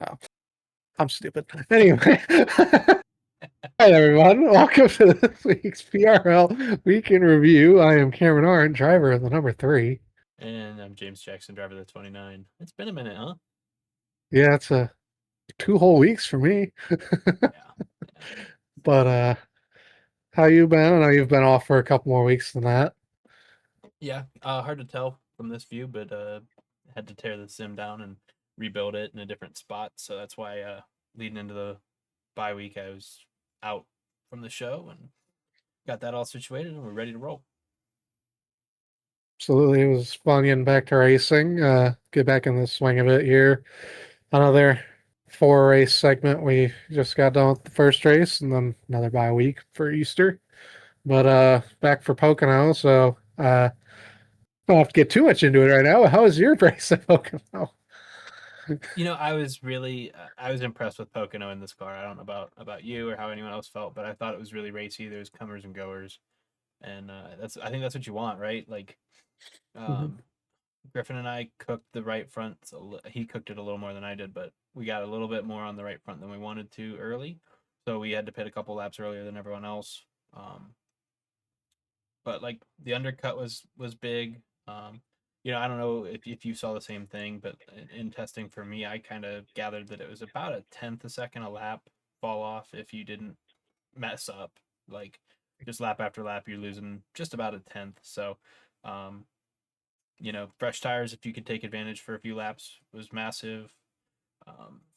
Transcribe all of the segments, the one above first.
Oh, I'm stupid. Anyway, hi everyone. Welcome to this week's PRL Week in Review. I am Cameron Arndt, driver of the number 3. And I'm James Jackson, driver of the 29. It's been a minute, huh? Yeah, it's 2 whole weeks for me. Yeah. Yeah. But how you been? I know you've been off for a couple more weeks than that. Yeah. Hard to tell from this view, but had to tear the sim down and rebuild it in a different spot. So that's why leading into the bye week, I was out from the show and got that all situated, and we're ready to roll. Absolutely, it was fun getting back to racing. Get back in the swing of it here. Another 4 race segment. We just got done with the first race, and then another bye week for Easter. But back for Pocono, so don't have to get too much into it right now. How was your race at Pocono? I was impressed with Pocono in this car. I don't know about you or how anyone else felt, but I thought it was really racy. There's comers and goers, and I think that's what you want, right? Like, Mhm. um, Griffin and I cooked the right front. He cooked it a little more than I did, but we got a little bit more on the right front than we wanted to early. So we had to pit a couple laps earlier than everyone else. But like the undercut was big. I don't know if you saw the same thing, but in testing for me, I kind of gathered that it was about a tenth a second a lap fall off if you didn't mess up. Like just lap after lap, you're losing just about a tenth. So um, fresh tires, if you could take advantage for a few laps, was massive.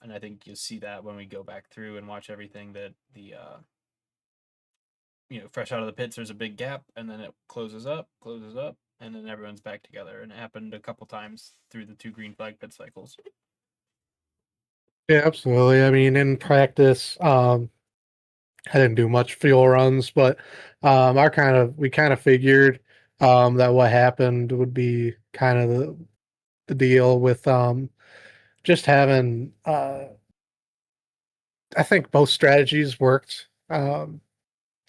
And I think you'll see that when we go back through and watch everything that fresh out of the pits, there's a big gap and then it closes up, and then everyone's back together. And it happened a couple times through the two green flag pit cycles. Yeah, absolutely. I mean, in practice, I didn't do much fuel runs, but we kind of figured that what happened would be kind of the deal with just having. I think both strategies worked.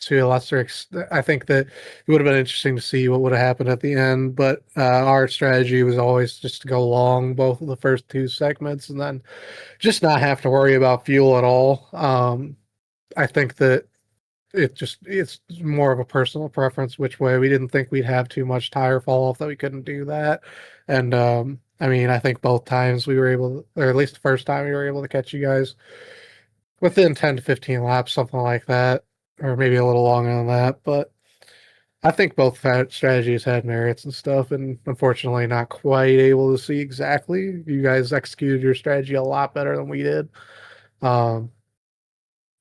To a lesser extent, I think that it would have been interesting to see what would have happened at the end. But our strategy was always just to go long both of the first 2 segments and then just not have to worry about fuel at all. I think that it's more of a personal preference which way. We didn't think we'd have too much tire fall off that we couldn't do that. And I mean, I think both times we were able, or at least the first time we were able to catch you guys within 10 to 15 laps, something like that, or maybe a little longer than that. But I think both strategies had merits and stuff, and unfortunately, not quite able to see exactly. You guys executed your strategy a lot better than we did. Um,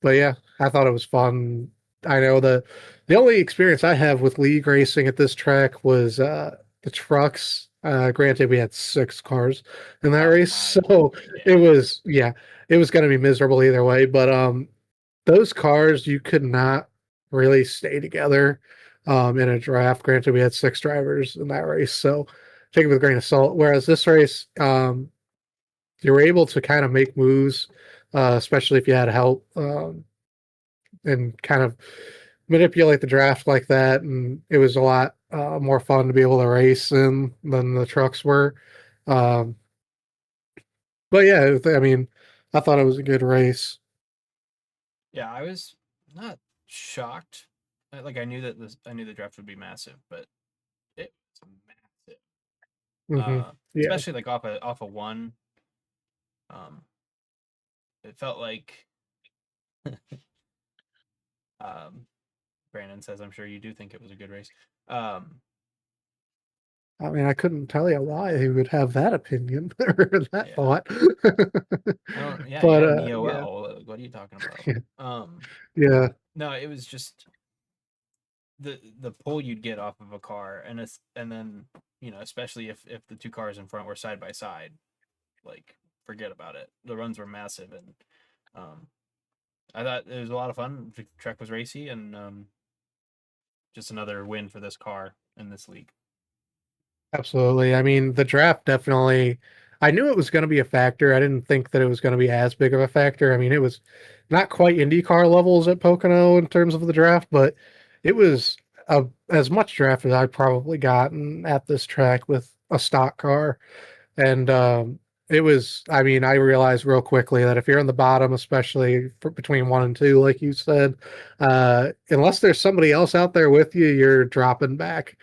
but yeah, I thought it was fun. I know the only experience I have with league racing at this track was the trucks. Granted, we had 6 cars in that Oh race, my, so it yeah, was it was going to be miserable either way. But those cars you could not really stay together in a draft. Granted, we had 6 drivers in that race, so take it with a grain of salt. Whereas this race, you were able to kind of make moves, especially if you had help, and kind of manipulate the draft like that. And it was a lot more fun to be able to race in than the trucks were. Um, but yeah, I mean, I thought it was a good race. yeah. I was not shocked. Like I knew the draft would be massive, but it was massive. Hmm. Yeah. Especially like off a one. Um, it felt like um, Brandon says, I'm sure you do think it was a good race. Um, I mean, I couldn't tell you why he would have that opinion or that yeah, thought. I don't. Yeah, you But had an yeah, EOL. Like, what are you talking about? yeah, Um, yeah, no, it was just the pull you'd get off of a car, and then especially if the two cars in front were side by side, like forget about it. The runs were massive, and um, I thought it was a lot of fun. The track was racy, and just another win for this car in this league. absolutely. I mean, the draft definitely. I knew it was going to be a factor. I didn't think that it was going to be as big of a factor. I mean, it was not quite IndyCar levels at Pocono in terms of the draft, but it was as much draft as I'd probably gotten at this track with a stock car. And it was, I mean, I realized real quickly that if you're in the bottom, especially between 1 and 2, like you said, unless there's somebody else out there with you, you're dropping back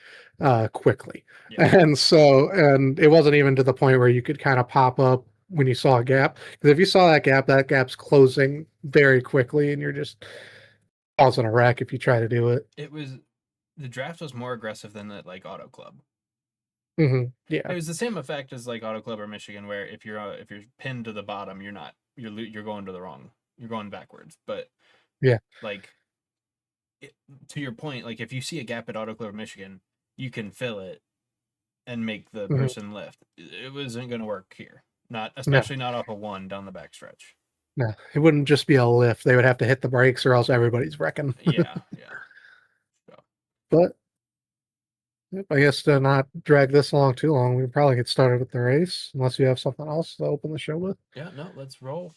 quickly. Yeah. And it wasn't even to the point where you could kind of pop up when you saw a gap. Because if you saw that gap's closing very quickly, and you're just causing a wreck if you try to do it. It was the draft was more aggressive than the like Auto Club. Yeah. It was the same effect as like Auto Club or Michigan, where if you're pinned to the bottom, you're going to the wrong, you're going backwards. But Yeah. like to your point, like if you see a gap at Auto Club or Michigan, you can fill it and make the hmm person lift. It wasn't going to work here, not No, especially not off of one down the backstretch. no, it wouldn't just be a lift. They would have to hit the brakes, or else everybody's wrecking. Yeah, yeah. So But yep, I guess to not drag this along too long, we can probably get started with the race, unless you have something else to open the show with. yeah, no, let's roll.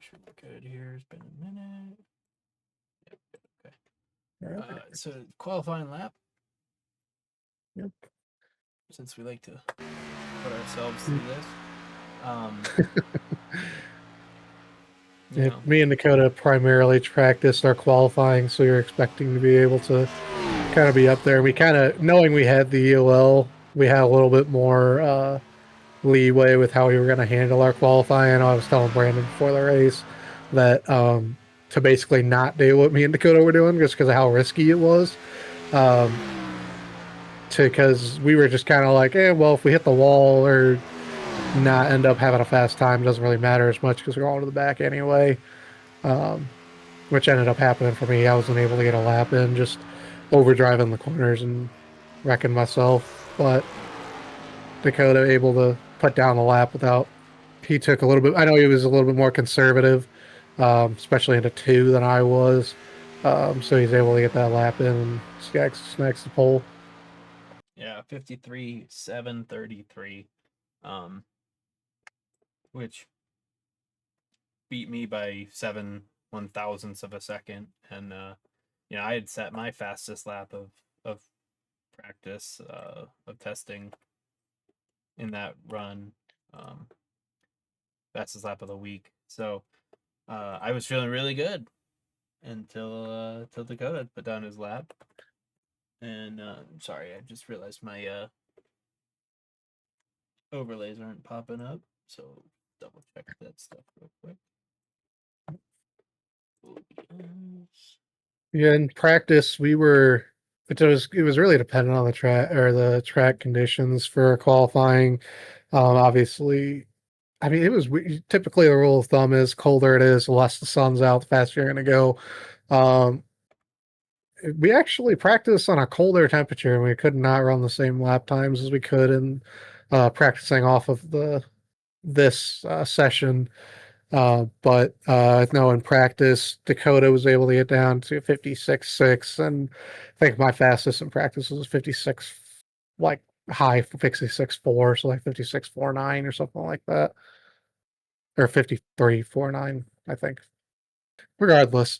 Should be good here. It's been a minute. Yep, okay. All right. So qualifying lap, Yep. since we like to put ourselves through this. Um, you know, Me and Dakota primarily practiced our qualifying, so you're expecting to be able to kind of be up there. We kind of, knowing we had the EOL, we had a little bit more leeway with how we were going to handle our qualifying. I was telling Brandon before the race that to basically not do what me and Dakota were doing, just because of how risky it was. Because we were just kind of like, well, if we hit the wall or not end up having a fast time, it doesn't really matter as much because we're all to the back anyway. Which ended up happening for me. I wasn't able to get a lap in, just overdriving the corners and wrecking myself. But Dakota able to put down the lap without. He took a little bit. I know he was a little bit more conservative, especially into 2 than I was. So he's able to get that lap in and snacks the pole. yeah, 53.733, which beat me by 7/1000ths of a second. And I had set my fastest lap of practice of testing in that run, fastest lap of the week. So I was feeling really good until Dakota put down his lap. And sorry, I just realized my overlays aren't popping up, so double check that stuff real quick. Yeah, in practice we were. It was really dependent on the track or the track conditions for qualifying. Obviously, I mean, typically the rule of thumb is colder it is, the less the sun's out, the faster you're going to go. Um, we actually practiced on a colder temperature, and we could not run the same lap times as we could in practicing off of this session. But no, in practice, Dakota was able to get down to 56.6, and I think my fastest in practice was 56, like high 56.4, so like 56.49 or something like that, or 53.49, I think. Regardless,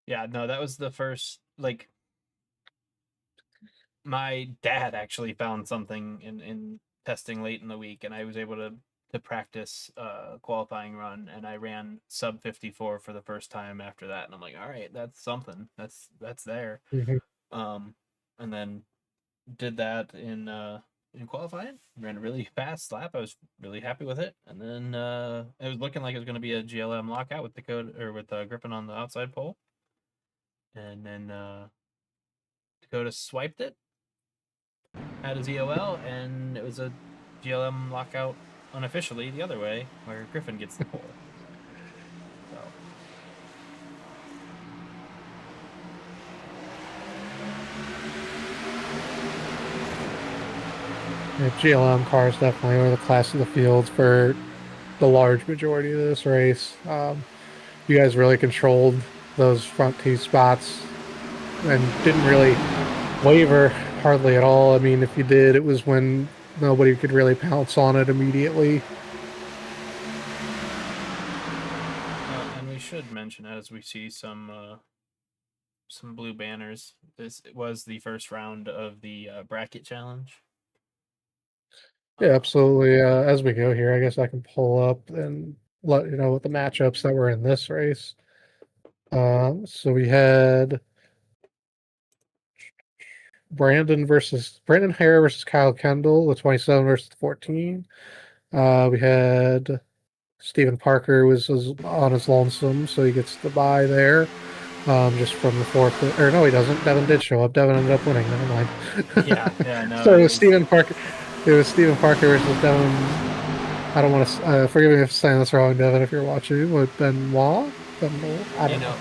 Yeah, no, that was the first, like, my dad actually found something in testing late in the week, and I was able to practice qualifying run, and I ran sub 54 for the first time after that, and I'm like, all right, that's something. That's there. Mhm. Um, and then did that in qualifying, ran a really fast lap. I was really happy with it, and then it was looking like it was going to be a GLM lockout with Dakota or with Griffin on the outside pole, and then Dakota swiped it, had his EOL, and it was a GLM lockout unofficially the other way, where Griffin gets the pole. So Yeah, GLM cars definitely were the class of the field for the large majority of this race. You guys really controlled those front 2 spots and didn't really waver hardly at all. I mean, if you did, it was when nobody could really pounce on it immediately. and we should mention as we see some some blue banners. This was the first round of the bracket challenge. Yeah, absolutely. As we go here, I guess I can pull up and let you know what the matchups that were in this race. So we had Brandon Hare versus Kyle Kendall, the 27 versus the 14. We had Stephen Parker was on his lonesome, so he gets the bye there. Just from the fourth, or no, he doesn't. Devin did show up. Devin ended up winning. Never mind. Yeah, no, So it it was was. Stephen Parker. It was Stephen Parker versus Devin. I don't want to. Forgive me if I'm saying this wrong, Devin. If you're watching, with Benoit. I don't know.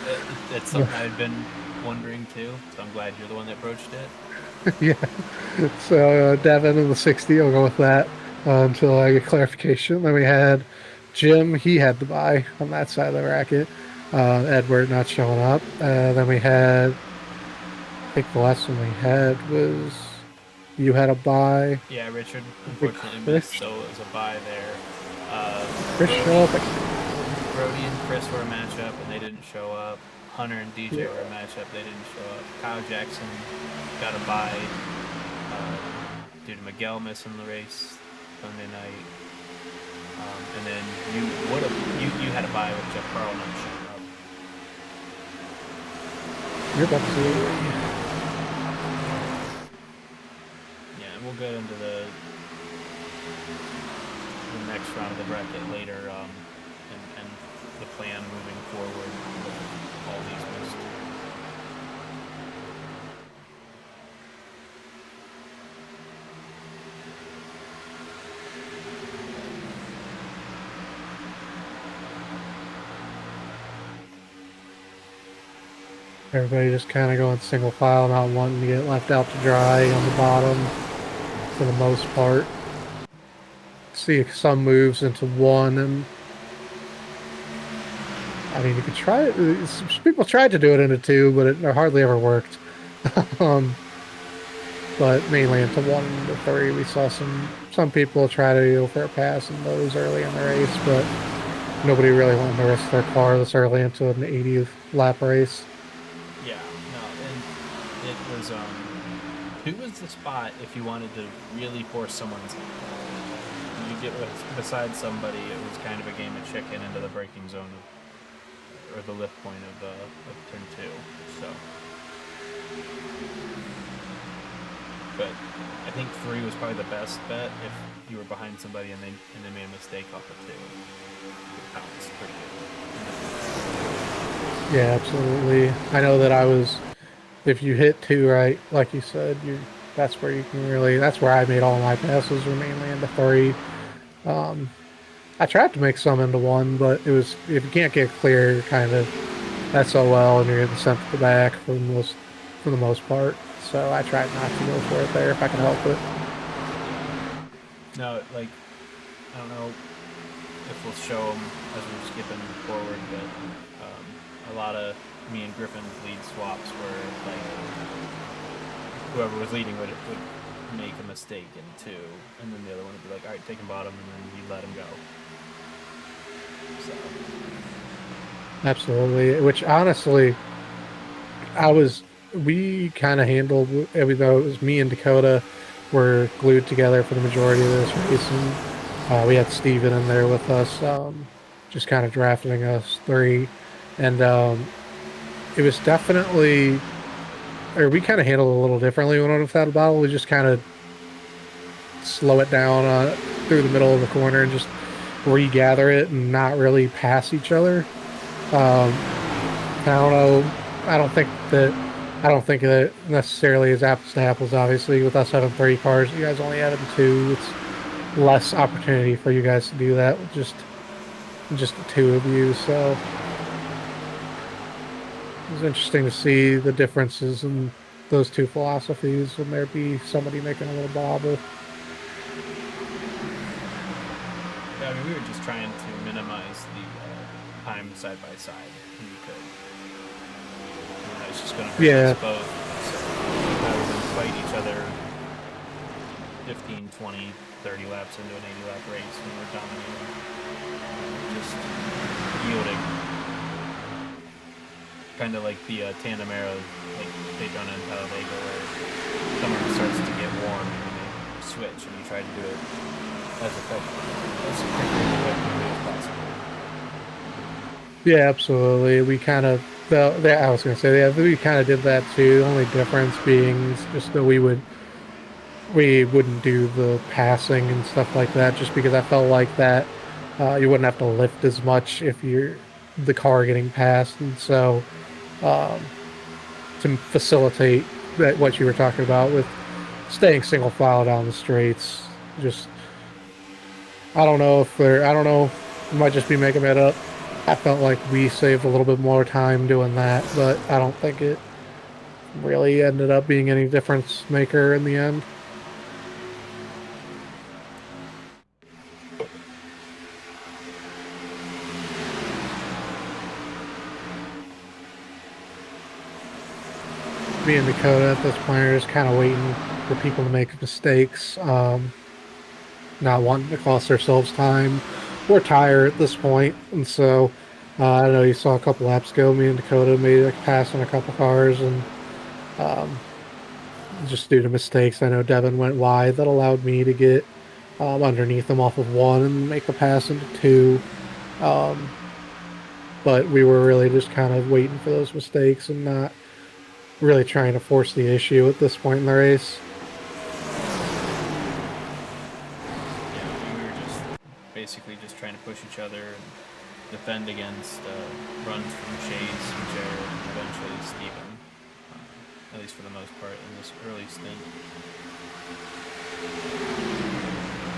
It's something I've been wondering too. So I'm glad you're the one that broached it. Yeah. So Devin in the 60. I'll go with that until I get clarification. Then we had Jim. He had the bye on that side of the bracket. Edward not showing up. Then we had. I think the last one we had was you had a bye. Yeah, Richard I think unfortunately Chris, missed, so it was a bye there. Uh, Chris show Brody, up. Brody and Chris were a matchup, and they didn't show up. Hunter and DJ Yeah. were a matchup, they didn't show up. Kyle Jackson got a bye due to Miguel missing the race Sunday night. And then you had a bye with Jeff Carl not showing up. You're absolutely. Yeah, and we'll get into the next round of the bracket later, and the plan moving forward with all these missed. Everybody just kind of going single file, not wanting to get left out to dry on the bottom for the most part. See some moves into one, and I mean, you could try it. Some people tried to do it into two, but it hardly ever worked. But mainly into one and to three, we saw some people try to go for a pass in those early in the race, but nobody really wanted to risk their car this early into an 80th lap race. Yeah, no, and it was who was the spot if you wanted to really force someone's hand? You get beside somebody, it was kind of a game of chicken into the braking zone or the lift point of turn 2. So, but I think 3 was probably the best bet if you were behind somebody and they made a mistake off of 2. That was pretty good. Yeah, absolutely. I know that if you hit 2 right, like you said, that's where you can really, that's where I made all my passes were mainly into 3. I tried to make some into 1, but it was, if you can't get clear, you're kind of SOL and you're getting sent to the back for the most part. So I tried not to go for it there if I could help it. No, like, I don't know if we'll show them as we're skipping forward, but a lot of me and Griffin's lead swaps were like whoever was leading would make a mistake in 2, and then the other one would be like, all right, take him bottom, and then you let him go. So. Absolutely. Which honestly, we kind of handled, even though it was me and Dakota were glued together for the majority of this race, and we had Steven in there with us, just kind of drafting us 3, and it was definitely, or we kind of handled it a little differently when without a bottle. We just kind of slow it down through the middle of the corner and just regather it and not really pass each other. I don't know. I don't think that necessarily is apples to apples. Obviously, with us having 3 cars, you guys only having 2. It's less opportunity for you guys to do that with just the 2 of you. So it was interesting to see the differences in those 2 philosophies when there be somebody making a little bobble. Yeah, I mean, we were just trying to minimize the time side by side when we could. And I was just going to bring us both. So rather than fight each other 15, 20, 30 laps into an 80-lap race when we're dominating, just yielding. kind of like the tandem era, like Daytona and Talladega, where someone starts to get warm and they switch, and you try to do it as quickly as possible. Yeah, absolutely. We kind of, I was going to say, yeah, we kind of did that too. The only difference being is just that we wouldn't do the passing and stuff like that, just because I felt like that you wouldn't have to lift as much if you're the car getting passed, and so to facilitate that what you were talking about with staying single file down the straights, just I don't know if I don't know, I might just be making that up. I felt like we saved a little bit more time doing that, but I don't think it really ended up being any difference maker in the end. Me and Dakota at this point are just kind of waiting for people to make mistakes, not wanting to cost ourselves time. We're tired at this point, and so I know you saw a couple laps ago, me and Dakota made a pass on a couple cars, and just due to mistakes, I know Devin went wide. That allowed me to get underneath him off of one and make a pass into two. But we were really just kind of waiting for those mistakes and not really trying to force the issue at this point in the race. Yeah, we were just basically just trying to push each other and defend against runs from Chase and Jared and eventually Steven, at least for the most part in this early stint.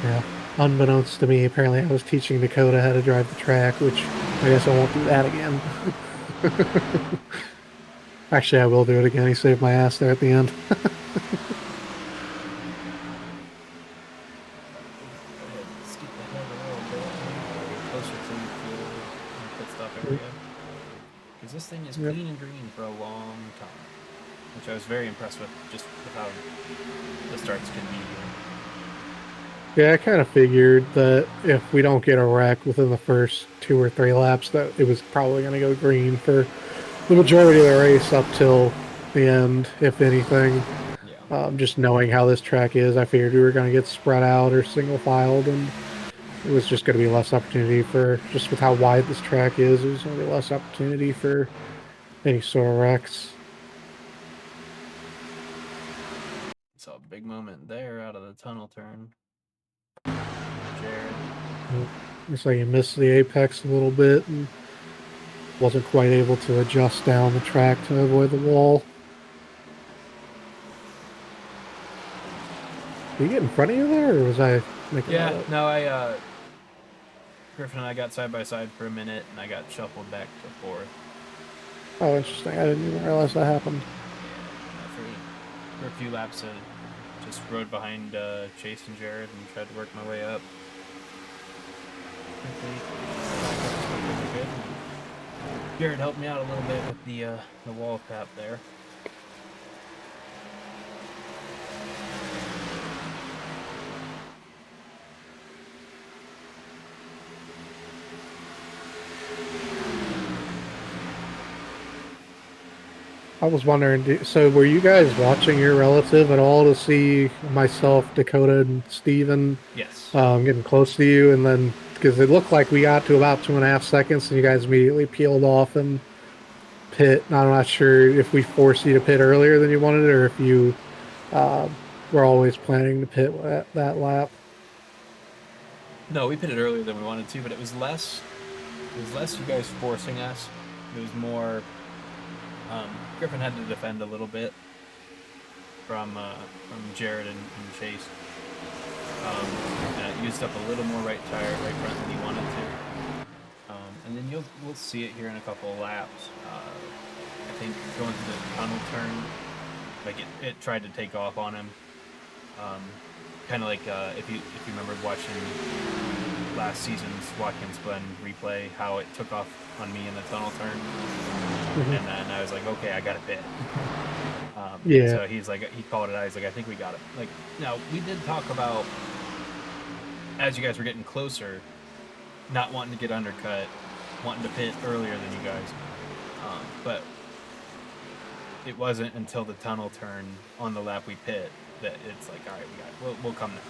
Yeah. Unbeknownst to me, apparently I was teaching Dakota how to drive the track, which I guess I won't do that again. Actually, I will do it again. He saved my ass there at the end. Go ahead and skip ahead a little bit, get closer to the fuel and pit stop area. Because this thing is clean and green for a long time, which I was very impressed with, just with how the starts can be. Yeah, I kind of figured that if we don't get a wreck within the first 2 or 3 laps, that it was probably going to go green for the majority of the race up till the end, if anything. Yeah. Just knowing how this track is, I figured we were going to get spread out or single filed, and it was just going to be less opportunity for, just with how wide this track is, it was going to be less opportunity for any sort of wrecks. Saw a big moment there out of the tunnel turn. Jared. Looks like he missed the apex a little bit and wasn't quite able to adjust down the track to avoid the wall. Did he get in front of you there, or was I making that up? No, Griffin and I got side by side for a minute, and I got shuffled back to fourth. Oh, interesting. I didn't even realize that happened. For a few laps, just rode behind Chase and Jared and tried to work my way up. Jared helped me out a little bit with the wall tap there. I was wondering, so were you guys watching your relative at all to see myself, Dakota, and Steven Yes. getting close to you? And then, because it looked like we got to about 2.5 seconds and you guys immediately peeled off and pit. And I'm not sure if we forced you to pit earlier than you wanted or if you were always planning to pit that lap. No, we pitted earlier than we wanted to, but it was less you guys forcing us. It was more Griffin had to defend a little bit from Jared and Chase. And it used up a little more right tire, right front than he wanted to. And then we'll see it here in a couple of laps. I think going through the tunnel turn, like it tried to take off on him. Kind of like if you remember watching last season's Watkins Glen replay, how it took off on me in the tunnel turn, and then I was like, okay, I got it pit. Yeah. So he called it out. He's like, I think we got it. Like, now we did talk about, as you guys were getting closer, not wanting to get undercut, wanting to pit earlier than you guys. But it wasn't until the tunnel turn on the lap we pit that it's like, all right, we'll come now.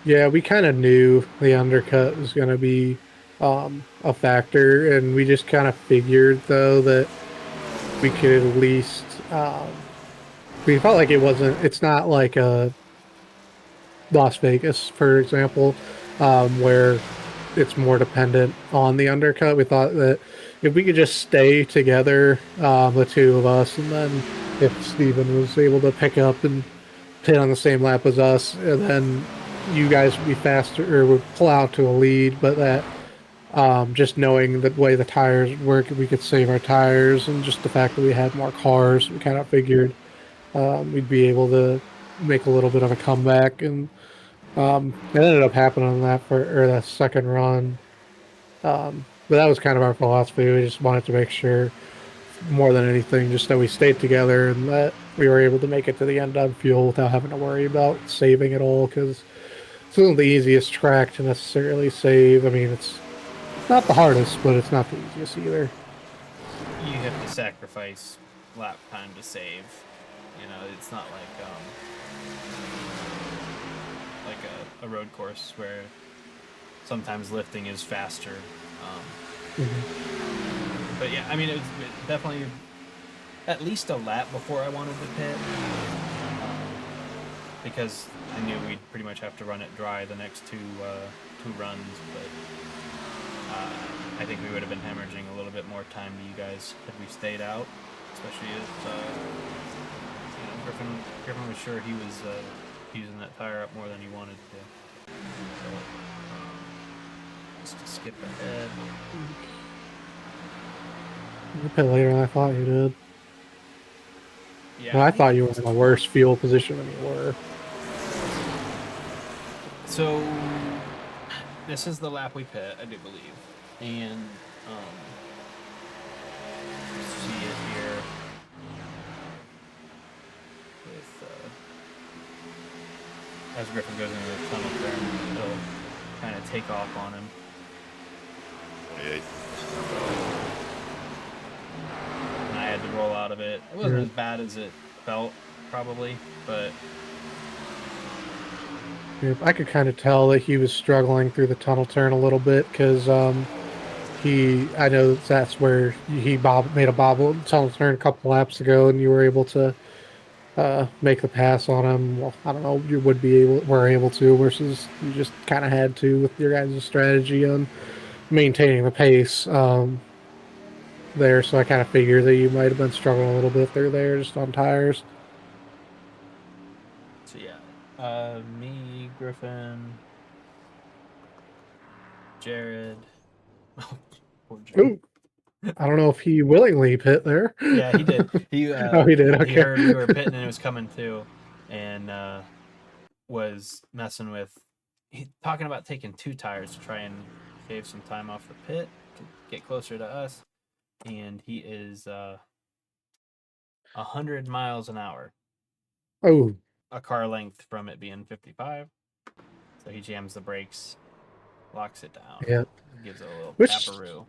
Yeah, we kind of knew the undercut was going to be a factor, and we just kind of figured though that we could at least. We felt like it's not like a Las Vegas, for example, where it's more dependent on the undercut. We thought that if we could just stay together, the two of us, and then if Steven was able to pick up and pit on the same lap as us, and then you guys would be faster or would pull out to a lead, but that just knowing the way the tires work, we could save our tires, and just the fact that we had more cars, we kind of figured we'd be able to make a little bit of a comeback, and it ended up happening on that second run. But that was kind of our philosophy. We just wanted to make sure, more than anything, just that we stayed together and that we were able to make it to the end on fuel without having to worry about saving at all. Because it's not the easiest track to necessarily save. I mean, it's not the hardest, but it's not the easiest either. You have to sacrifice lap time to save. It's not like a road course where sometimes lifting is faster. But yeah, I mean, it was definitely at least a lap before I wanted to pit, because I knew we'd pretty much have to run it dry the next two runs. But I think we would have been hemorrhaging a little bit more time to you guys had we stayed out, especially if Griffin was sure he was using that tire up more than he wanted to. So, just to skip ahead. You pit later than I thought you did. Yeah, Well, I thought you were in a worse fuel position than you were. So this is the lap we pit, I do believe, and see it here with as Griffin goes into the tunnel turn, it'll kind of take off on him. And I had to roll out of it. It wasn't as bad as it felt, probably, but I could kind of tell that he was struggling through the tunnel turn a little bit because I know that's where he made a bobble tunnel turn a couple laps ago, and you were able to make the pass on him. Well, I don't know, you were able to, versus you just kind of had to with your guys' strategy on maintaining the pace there. So I kind of figured that you might have been struggling a little bit through there just on tires. so yeah, me, Griffin, Jared. Oh, poor Jared. Ooh, I don't know if he willingly pit there. Yeah, he did. He Oh, he did. Okay. He heard we were pitting and it was coming too, and was messing with talking about taking two tires to try and shave some time off the pit to get closer to us, and he is 100 miles an hour, Oh, a car length from it being 55. So he jams the brakes, locks it down, yeah. gives it a little Which taparoo.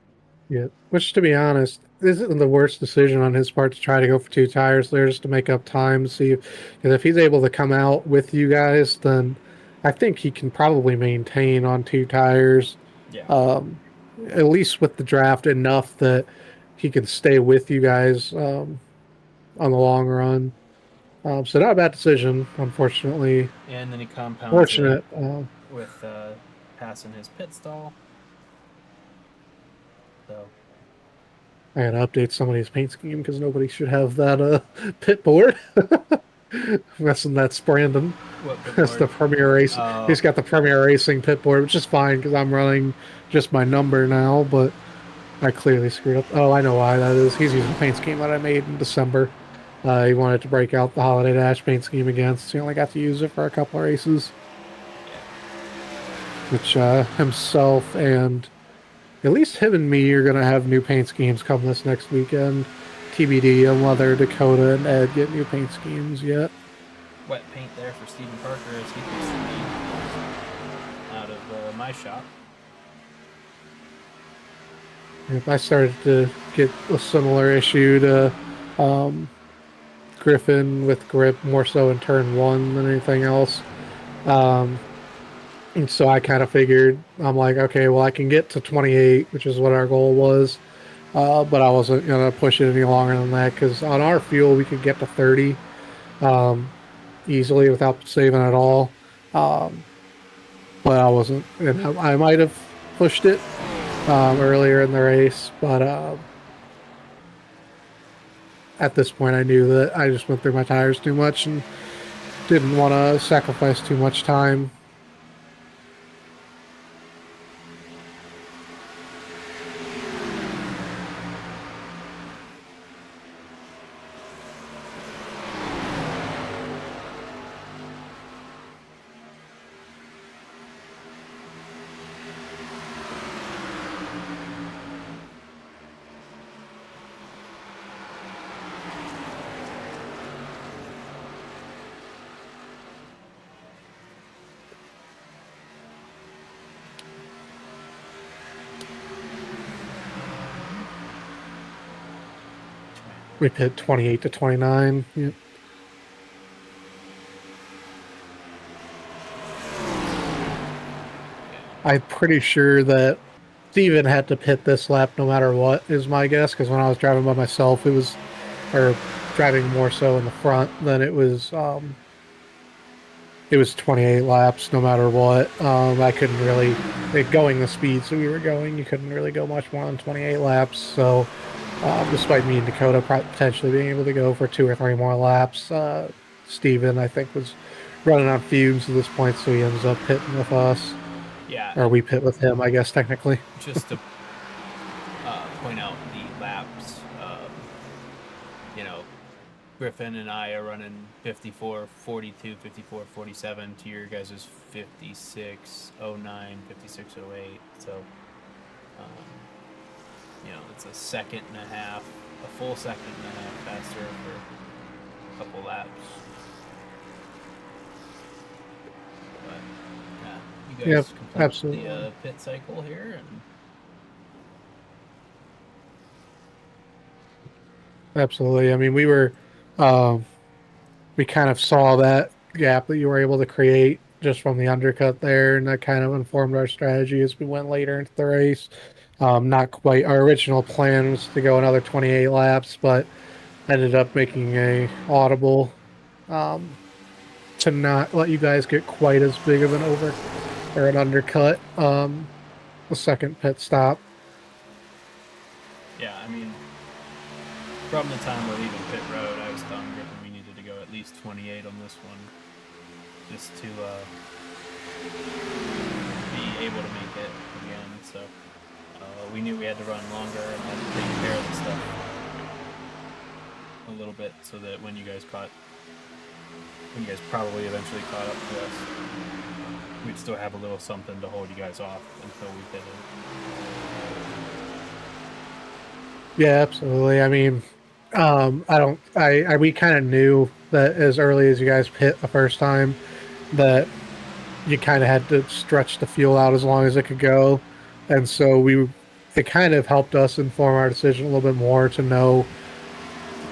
Yeah, which to be honest, isn't the worst decision on his part to try to go for two tires there just to make up time. See, because if he's able to come out with you guys, then I think he can probably maintain on two tires, Yeah. at least with the draft enough that he can stay with you guys on the long run. So not a bad decision, unfortunately. And then he compounds it Fortunate. with passing his pit stall. So I gotta update somebody's paint scheme because nobody should have that pit board. Messing that's Brandon. what pit That's board? the Premier Race. Oh, He's got the Premier Racing pit board, which is fine because I'm running just my number now. But I clearly screwed up. Oh, I know why that is. He's using the paint scheme that I made in December. He wanted to break out the Holiday Dash paint scheme again, so he only got to use it for a couple of races. Which himself and at least him and me are gonna have new paint schemes come this next weekend. TBD on whether Dakota and Ed get new paint schemes yet. wet paint there for Stephen Parker as he picks the lead out of my shop. If I started to get a similar issue to Griffin with grip more so in turn one than anything else. Um, and so I kind of figured, I'm like, okay, well, I can get to 28, which is what our goal was. But I wasn't going to push it any longer than that because on our fuel, we could get to 30 um, easily without saving at all. Um, but I wasn't, and I might have pushed it earlier in the race, but at this point, I knew that I just went through my tires too much and didn't want to sacrifice too much time. We pit 28 to 29. Yep. I'm pretty sure that Steven had to pit this lap no matter what, is my guess, because when I was driving by myself, it was, or driving more so in the front than it was 28 laps no matter what. I couldn't really, going the speeds that we were going, you couldn't really go much more than 28 laps. So, despite me and Dakota potentially being able to go for 2 or 3 more laps, Steven, I think, was running on fumes at this point, so he ends up pitting with us. Yeah. Or we pit with him, I guess, technically. Just to point out the laps, Griffin and I are running 54, 42, 54, 47 to your guys' 56, 09, 56, 08. So, it's a second and a half, a full second and a half faster for a couple laps. But, yeah, you guys complete absolutely. the pit cycle here. And Absolutely. I mean, we kind of saw that gap that you were able to create just from the undercut there, and that kind of informed our strategy as we went later into the race. Not quite our original plan was to go another 28 laps, but ended up making a audible to not let you guys get quite as big of an over or an undercut the second pit stop. yeah, I mean, from the time we're leaving pit road, I was telling Griffin we needed to go at least 28 on this one, just to be able to make it again. So we knew we had to run longer and had to take care of the stuff a little bit, so that when you guys probably eventually caught up to us, we'd still have a little something to hold you guys off until we pitted. Yeah, absolutely. I mean, we kind of knew that as early as you guys hit the first time that you kind of had to stretch the fuel out as long as it could go. And so it kind of helped us inform our decision a little bit more to know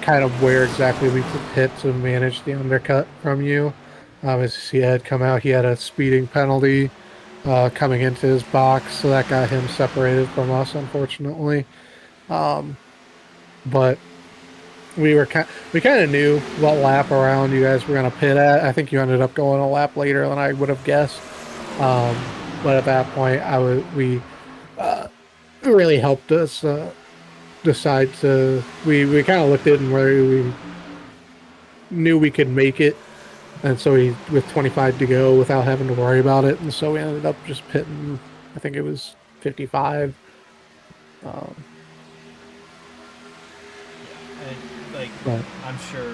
kind of where exactly we could hit to manage the undercut from you. As he had come out, he had a speeding penalty coming into his box, so that got him separated from us, unfortunately. But we kind of knew what lap around you guys were going to pit at. I think you ended up going a lap later than I would have guessed. But at that point, it really helped us decide to. We kind of looked at it and where we knew we could make it, and so with 25 to go without having to worry about it, and so we ended up just pitting. I think it was 55. But I'm sure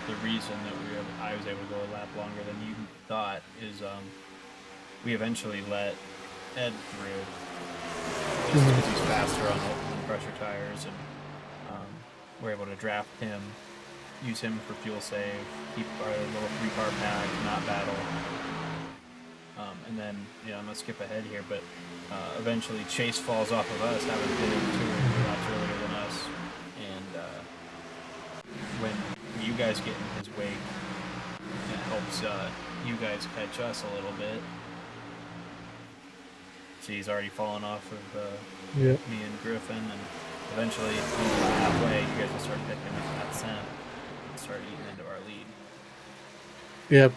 the reason that I was able to go a lap longer than you thought is we eventually let Ed through just because he's faster on open pressure tires, and we're able to draft him, use him for fuel save, keep our little 3-car pack, not battle. And then, I'm going to skip ahead here, but eventually Chase falls off of us, having been in 2 or guys get in his wake, it helps you guys catch us a little bit. See, he's already fallen off of Yep. me and Griffin, and eventually, when we're halfway, you guys will start picking up that scent and start eating into our lead. Yeah,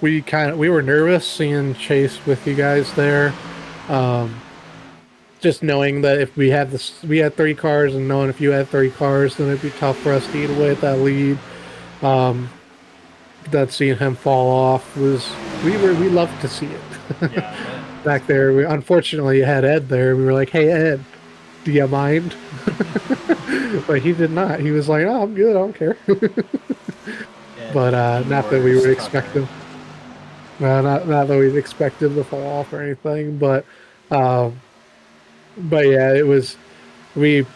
we were nervous seeing Chase with you guys there. Just knowing that if we had we had 3 cars, and knowing if you had 3 cars, then it'd be tough for us to eat away at that lead. That seeing him fall off was we loved to see it. Yeah, Back there, we unfortunately had Ed there. We were like, "Hey Ed, do you mind?" But he did not. He was like, "Oh, I'm good. I don't care." But not that we would expect him. Not that we'd expect him to fall off or anything. But yeah, it was we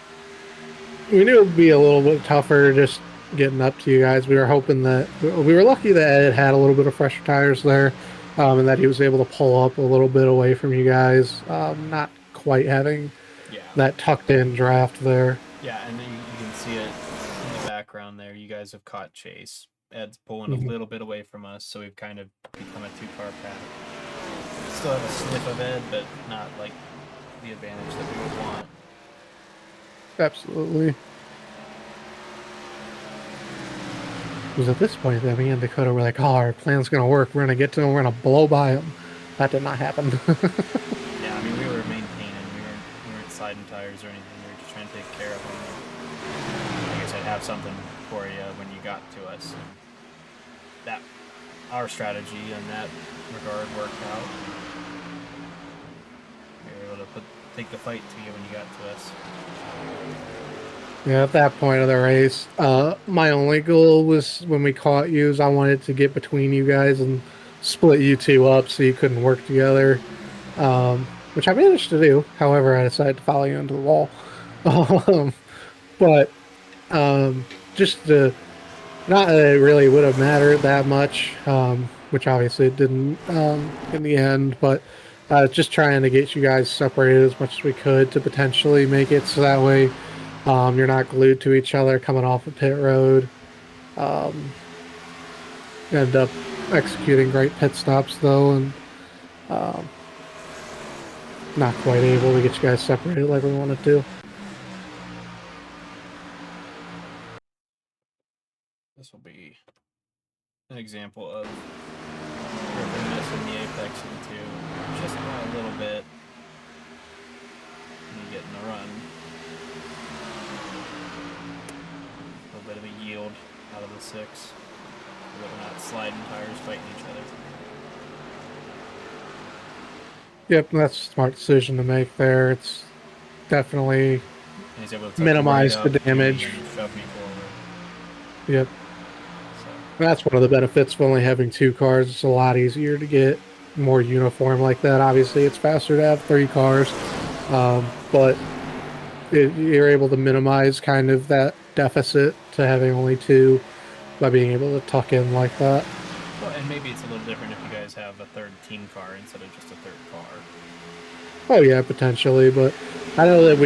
we knew it would be a little bit tougher just getting up to you guys. We were hoping that we were lucky that Ed had a little bit of fresher tires there, and that he was able to pull up a little bit away from you guys, not quite having that tucked in draft there. Yeah, and then you can see it in the background there. You guys have caught Chase. Ed's pulling a little bit away from us, so we've kind of become a 2-car pack. Still have a sniff of Ed, but not like the advantage that we would want. Absolutely. It was at this point that me and Dakota were like, "Oh, our plan's gonna work. We're gonna get to him. We're gonna blow by him." That did not happen. Yeah, I mean, we were maintaining. We weren't sliding tires or anything. We were just trying to take care of them. I guess I'd have something for you when you got to us. And that our strategy in that regard worked out. We were able to take the fight to you when you got to us. Yeah, at that point of the race, my only goal was when we caught you is I wanted to get between you guys and split you two up so you couldn't work together, which I managed to do. However, I decided to follow you into the wall. But just to, not that it really would have mattered that much, which obviously it didn't in the end, but just trying to get you guys separated as much as we could to potentially make it so that way you're not glued to each other coming off a pit road. End up executing great pit stops though, and not quite able to get you guys separated like we wanted to. This will be an example of Griffin missing the apex into just a little bit and you getting the run. A little bit of a yield out of the 6. So that we're not sliding tires fighting each other. Yep, that's a smart decision to make there. It's definitely minimize the damage. Yep. That's one of the benefits of only having 2 cars. It's a lot easier to get more uniform like that. Obviously, it's faster to have 3 cars, but you're able to minimize kind of that deficit to having only 2 by being able to tuck in like that. Well, and maybe it's a little different if you guys have a 3rd team car instead of just a 3rd car. Oh yeah, potentially, but I know that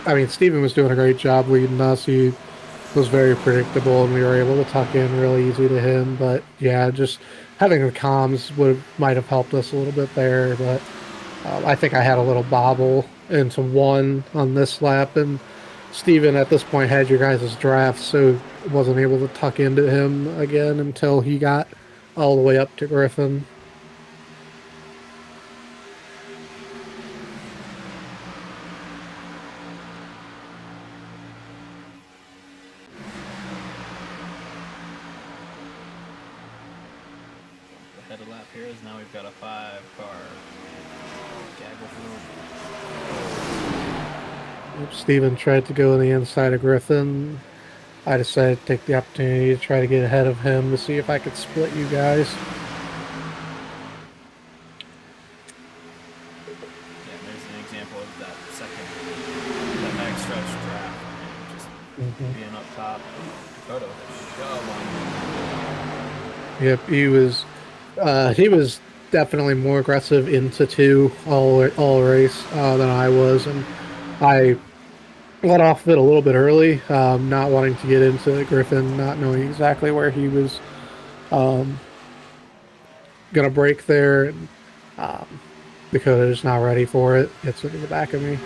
I mean, Steven was doing a great job leading us. He was very predictable, and we were able to tuck in really easy to him. But yeah, just having the comms might have helped us a little bit there. But I think I had a little bobble into 1 on this lap, and Steven at this point had your guys' draft, so wasn't able to tuck into him again until he got all the way up to Griffin. The head of lap here is now we've got a 5-car gaggle for Steven tried to go on the inside of Griffin. I decided to take the opportunity to try to get ahead of him to see if I could split you guys. Yeah, there's an example of that back stretch draft. Just being up top. Photo. Yep, he was definitely more aggressive into 2 all race than I was, and I let off of it a little bit early, not wanting to get into Griffin, not knowing exactly where he was um, going to break there. And Dakota just not ready for it. Gets into the back of me.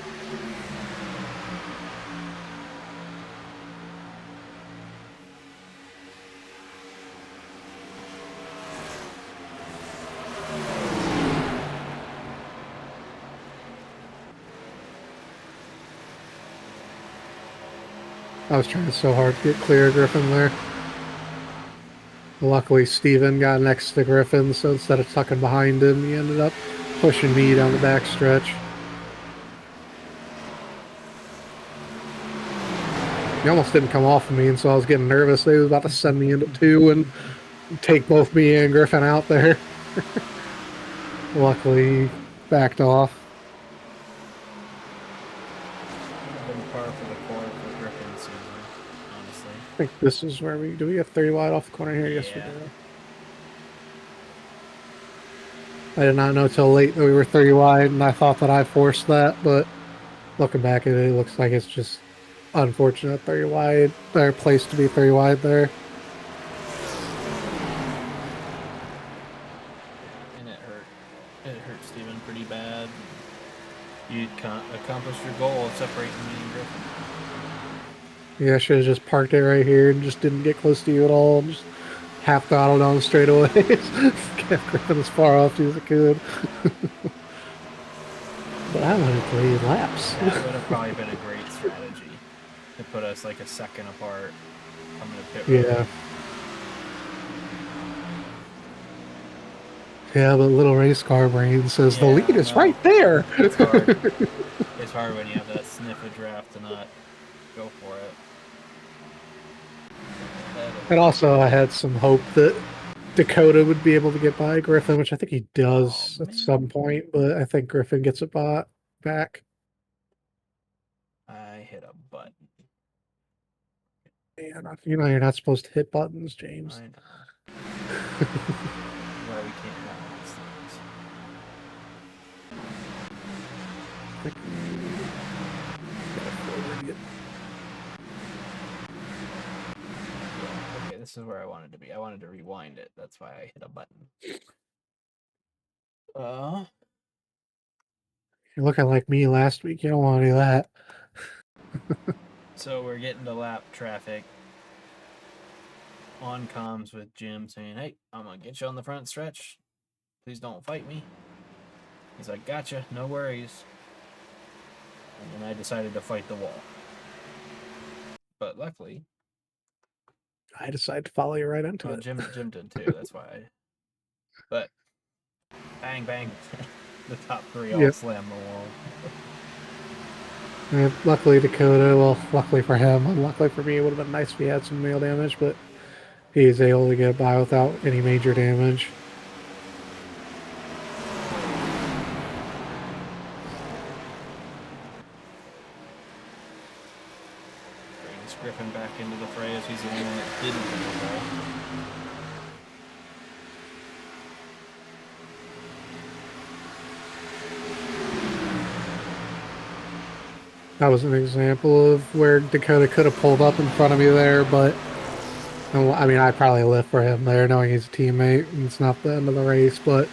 I was trying so hard to get clear of Griffin there. Luckily, Steven got next to Griffin, so instead of tucking behind him, he ended up pushing me down the back stretch. He almost didn't come off of me, and so I was getting nervous. They was about to send me into two and take both me and Griffin out there. Luckily, he backed off. Would have been par for the course for Griffin's season, honestly. I think this is where do we get 30 wide off the corner here? Yeah. Yes, we do. I did not know till late that we were 30 wide, and I thought that I forced that, but looking back at it, it looks like it's just unfortunate 30 wide. Their place to be 30 wide there. And it hurt. It hurt Steven pretty bad. You accomplished your goal of separating me and Griffin. Yeah, I should have just parked it right here and just didn't get close to you at all. Just half throttle down straight away. Kept Griffin as far off as I could. But I wanted 3 laps. That would have probably been a great strategy to put us like a second apart coming to pit road. Yeah. Yeah, but little race car brain says the lead is right there. It's hard. It's hard when you have that sniff of draft to not go for it. And also, I had some hope that Dakota would be able to get by Griffin, which I think he does at some point, but I think Griffin gets it back. I hit a button. Man, you're not supposed to hit buttons, James. I know. Why we can't have these things. Yeah, okay, this is where I wanted to be. I wanted to rewind it. That's why I hit a button. You're looking like me last week. You don't want to do that. So we're getting to lap traffic. On comms with Jim saying, "Hey, I'm gonna get you on the front stretch. Please don't fight me." He's like, "Gotcha, no worries." And then I decided to fight the wall. But luckily, I decided to follow you right into it. Jim did too. That's why. But bang bang, the top 3 all slam the wall. And luckily Dakota, well, luckily for him, unluckily for me, it would have been nice if he had some nail damage, but he's able to get by without any major damage. Brings Griffin back into the fray as he's the only one that didn't hit the wall. That was an example of where Dakota could have pulled up in front of me there, but I mean, I probably lift for him there, knowing he's a teammate, and it's not the end of the race, but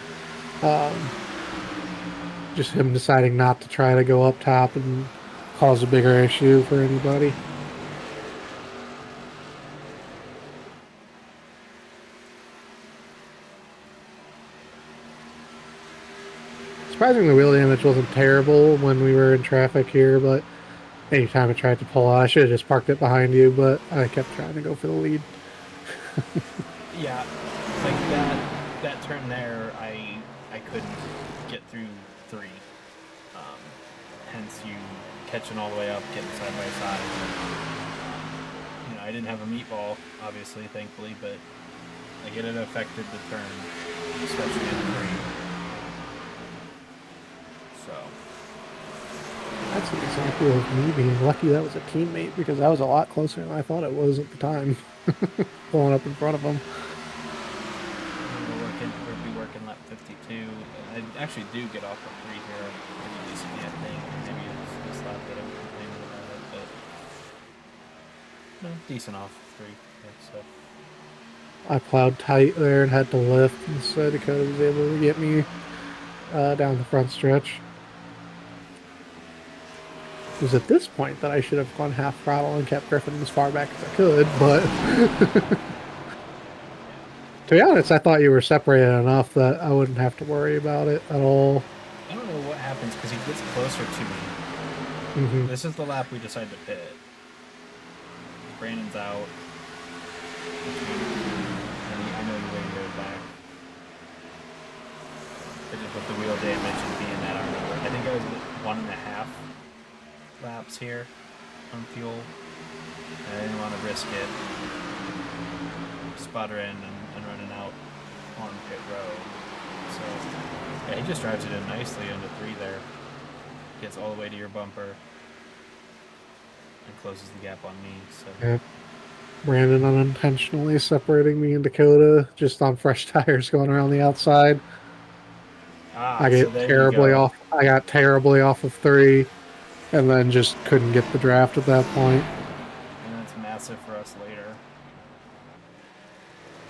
just him deciding not to try to go up top and cause a bigger issue for anybody. Surprisingly, wheel damage wasn't terrible when we were in traffic here, but anytime I tried to pull out, I should have just parked it behind you, but I kept trying to go for the lead. Yeah, like that turn there, I couldn't get through 3. Hence you catching all the way up, getting side by side. I didn't have a meatball, obviously, thankfully, but like it had affected the turn, especially in 3. So that's an example of me being lucky that was a teammate, because that was a lot closer than I thought it was at the time. Pulling up in front of him. We'll be working lap 52. I actually do get off at 3 here. Maybe just can't think. Maybe it's this lap that I'm complaining about it, but decent off 3. So I plowed tight there and had to lift, and so Dakota was able to get me down the front stretch. It was at this point that I should have gone half throttle and kept Griffin as far back as I could, but to be honest, I thought you were separated enough that I wouldn't have to worry about it at all. I don't know what happens because he gets closer to me. Mm-hmm. This is the lap we decide to pit. Brandon's out. And I know you're ready to go back. But just with the wheel damage and being at our number, I think I was at 1.5 laps here on fuel. And I didn't want to risk it sputtering and running out on pit road. So yeah, he just drives it in nicely into 3 there. Gets all the way to your bumper and closes the gap on me. So Yeah. Brandon unintentionally separating me and Dakota just on fresh tires going around the outside. I so get there you terribly go. off. I got terribly off of 3, and then just couldn't get the draft at that point. And that's massive for us later.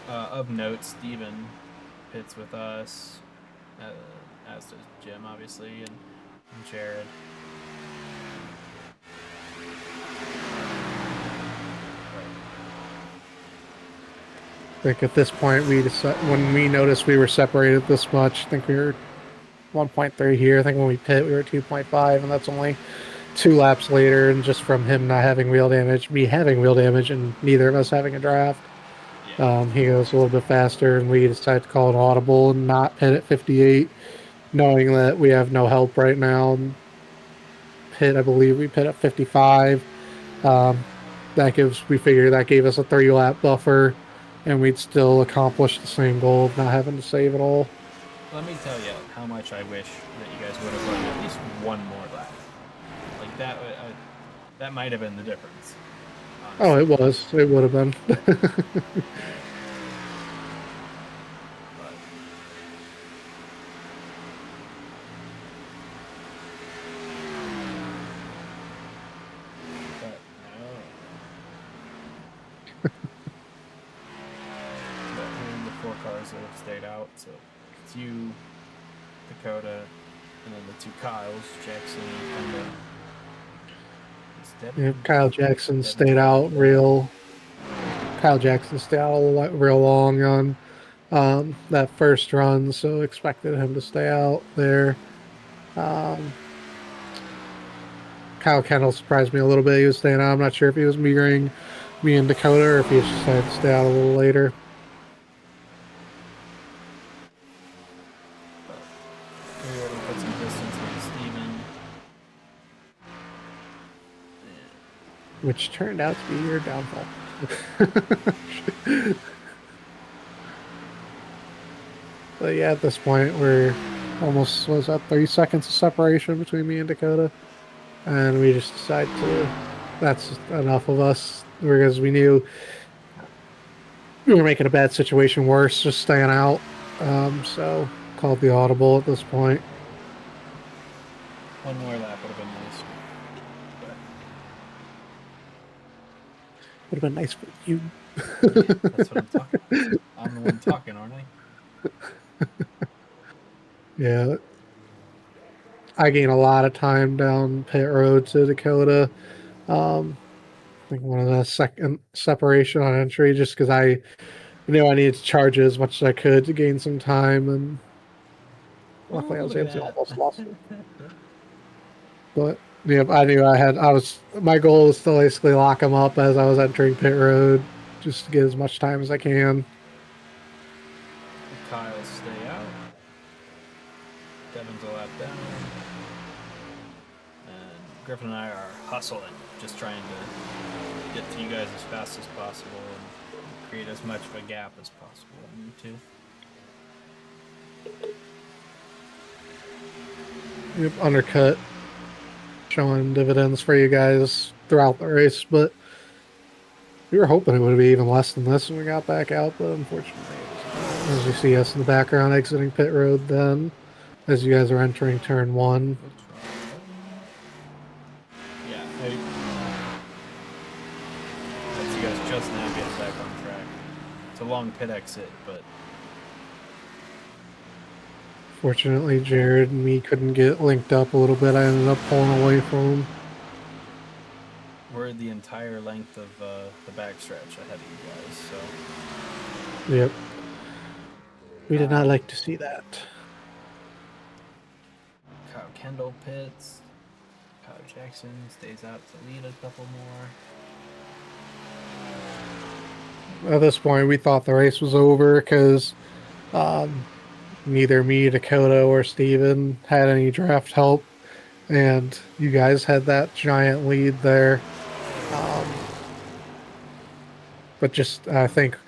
Of note, Steven pits with us, as does Jim, obviously, and Jared. I think at this point when we noticed we were separated this much, I think we were 1.3 here. I think when we pit we were 2.5, and that's only 2 laps later. And just from him not having wheel damage, me having wheel damage, and neither of us having a draft, he goes a little bit faster, and we decided to call an audible and not pit at 58, knowing that we have no help right now. And I believe we pit at 55. We figured that gave us a 3-lap buffer, and we'd still accomplish the same goal of not having to save at all. Let me tell you how much I wish that you guys would have run at least one more lap. Like that might have been the difference. Honestly. Oh, it was. It would have been. The 4 cars that have stayed out, so it's you, Dakota, and then the 2 Kyles, Jackson, and Yeah, Kyle Jackson stayed out real. Kyle Jackson stayed out real long on that first run, so expected him to stay out there. Kyle Kendall surprised me a little bit. He was staying out. I'm not sure if he was metering me and Dakota or if he just decided to stay out a little later. We already put some distance with Steven. Which turned out to be your downfall. But yeah, at this point, we're almost, was that 30 seconds of separation between me and Dakota? And we just decided that's enough of us, because we knew we were making a bad situation worse just staying out. So called the audible at this point. One more lap would have been nice. Would have been nice for you. That's what I'm talking about. I'm the one talking, aren't I? Yeah. I gain a lot of time down pit road to Dakota. I think one of the second separation on entry, just because I knew I needed to charge it as much as I could to gain some time, and luckily I was able to almost lost it. But yeah, I knew my goal was to basically lock him up as I was entering pit road, just to get as much time as I can. Kyle stay out. Devin's a lap down. And Griffin and I are hustling, just trying to get to you guys as fast as possible and create as much of a gap as possible on you two. Yep, undercut, showing dividends for you guys throughout the race, but we were hoping it would be even less than this when we got back out, but unfortunately, as you see us in the background exiting pit road, then as you guys are entering turn 1. Yeah, that's a long pit exit, but Fortunately, Jared and me couldn't get linked up a little bit. I ended up pulling away from him. we're the entire length of the backstretch ahead of you guys. So Yep. We did not like to see that. Kyle Kendall pits. Kyle Jackson stays out to lead a couple more. At this point, we thought the race was over because neither me, Dakota, or Steven had any draft help, and you guys had that giant lead there. But just, I think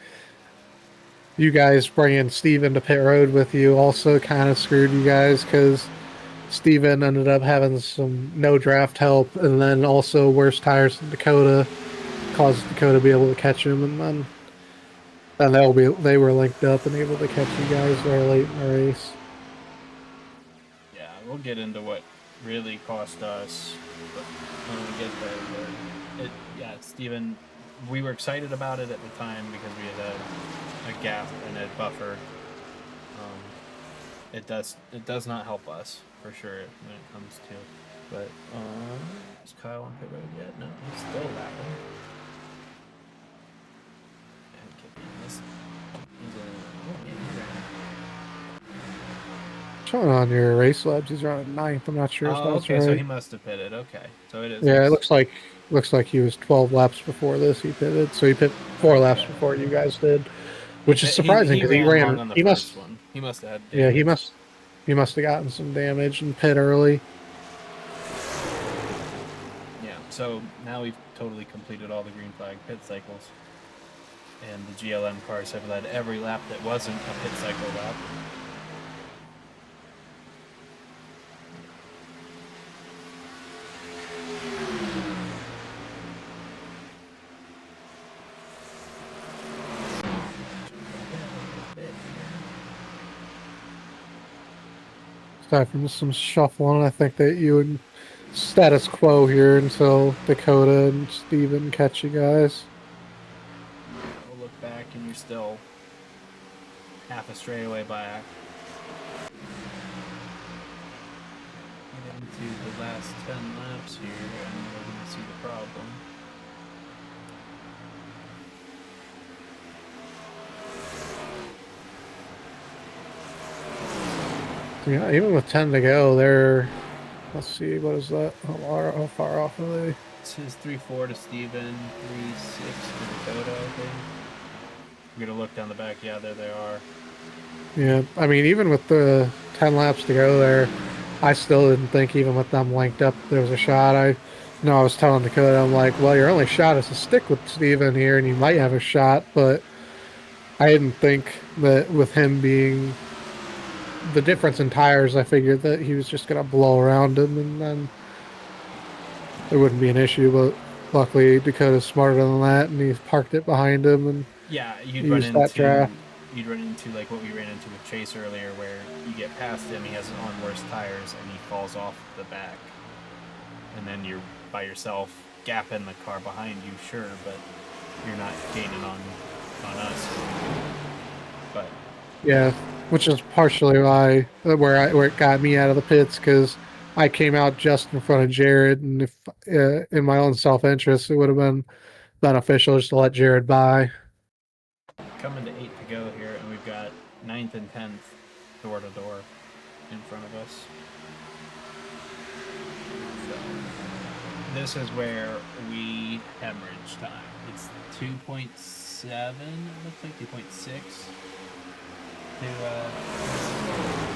you guys bringing Steven to pit road with you also kind of screwed you guys because Steven ended up having some no draft help, and then also worse tires than Dakota caused Dakota to be able to catch him, and then they were linked up and able to catch you guys there late in the race. Yeah, we'll get into what really cost us when we get there. But Steven, we were excited about it at the time because we had a gap and a buffer. It does not help us for sure when it comes to. But is Kyle on pit road yet? No, he's still lapping. Showing on your race labs, he's running ninth. I'm not sure if that's okay, right. so he must have pitted. Okay, so it is. Yeah, it looks like he was 12 laps before this. He pitted, so he pit 4 laps before you guys did, which is surprising because he ran. Long on the first one. He must have had damage. Yeah, he must have gotten some damage and pit early. Yeah, so now we've totally completed all the green flag pit cycles, and the GLM cars have led every lap that wasn't a pit cycle lap. Aside from some shuffling, I think that you would status quo here until Dakota and Steven catch you guys. We'll look back, and you're still half a straightaway back. Get into the last 10 laps here, and we're going to see the problem. Yeah, even with 10 to go, they're. Let's see, what is that? How far off are they? This is 3-4 to Steven, 3-6 to Dakota, I think. I'm going to look down the back. Yeah, there they are. Yeah, I mean, even with the 10 laps to go there, I still didn't think, even with them linked up, there was a shot. I was telling Dakota, I'm like, well, your only shot is to stick with Steven here, and you might have a shot, but I didn't think that with him being the difference in tires, I figured that he was just going to blow around him, and then there wouldn't be an issue, but luckily Dakota's smarter than that, and he parked it behind him, and you'd run into like what we ran into with Chase earlier, where you get past him, he has on worse tires, and he falls off the back, and then you're by yourself, gapping the car behind you, sure, but you're not gaining on us. But yeah, which is partially why where it got me out of the pits, because I came out just in front of Jared, and if in my own self-interest, it would have been beneficial just to let Jared by. Coming to 8 to go here, and we've got 9th and 10th door to door in front of us. So this is where we hemorrhage time. It's 2.7, it looks like 2.6 to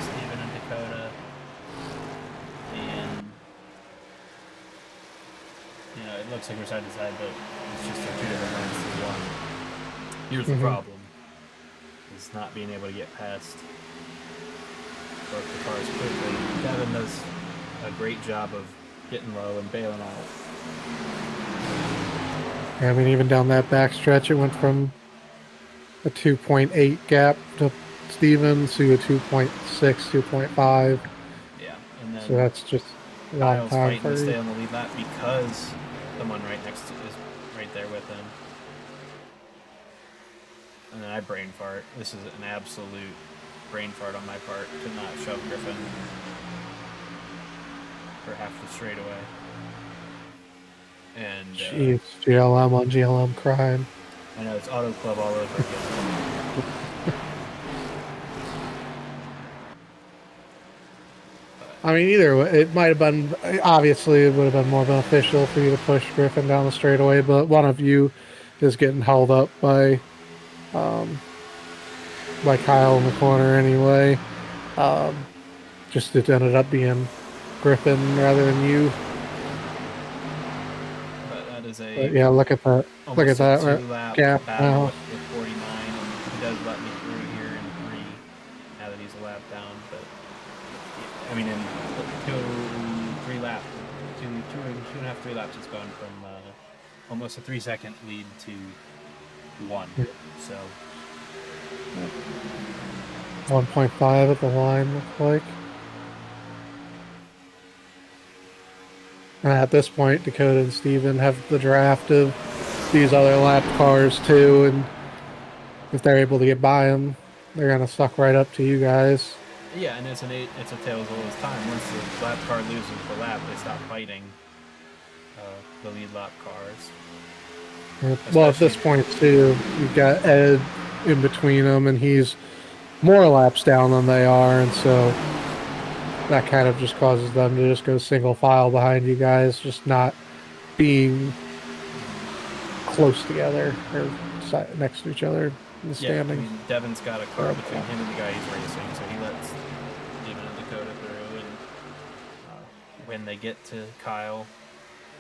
Steven and Dakota. And it looks like we're side to side, but it's just two different lanes to one. Here's the problem: is not being able to get past both the cars quickly. Devin does a great job of getting low and bailing out. I mean, even down that back stretch, it went from a 2.8 gap to Steven to a 2.6, 2.5. Yeah, and then so that's just a long time fighting to stay on the lead lap because someone right next to is right there with him. and then I brain fart. This is an absolute brain fart on my part to not shove Griffin for half the straightaway. And Jeez, GLM on GLM crime. I know it's Auto Club all over again. I mean, either way, it might have been, obviously, it would have been more beneficial for you to push Griffin down the straightaway, but one of you is getting held up by Kyle in the corner anyway. Just it ended up being Griffin rather than you. But that is But yeah, look at that. Look at that two-lap gap battle now. with 49, and he does let me through here in 3 now that he's a lap down. But I mean, in 2, 3 laps, 2.5, 3 laps, it's gone from almost a 3-second lead to 1. So 1.5 at the line, looks like. And at this point, Dakota and Steven have the draft of these other lap cars too, and if they're able to get by them, they're gonna suck right up to you guys. yeah, and it's a tale as old as time. Once the lap car loses the lap, they stop fighting the lead lap cars. Well, at this point too, you've got Ed in between them, and he's more laps down than they are, and so that kind of just causes them to just go single file behind you guys, just not being close together or next to each other in the standing. I mean, Devin's got a car between him and the guy he's racing, so he lets Steven and Dakota through, and when they get to Kyle,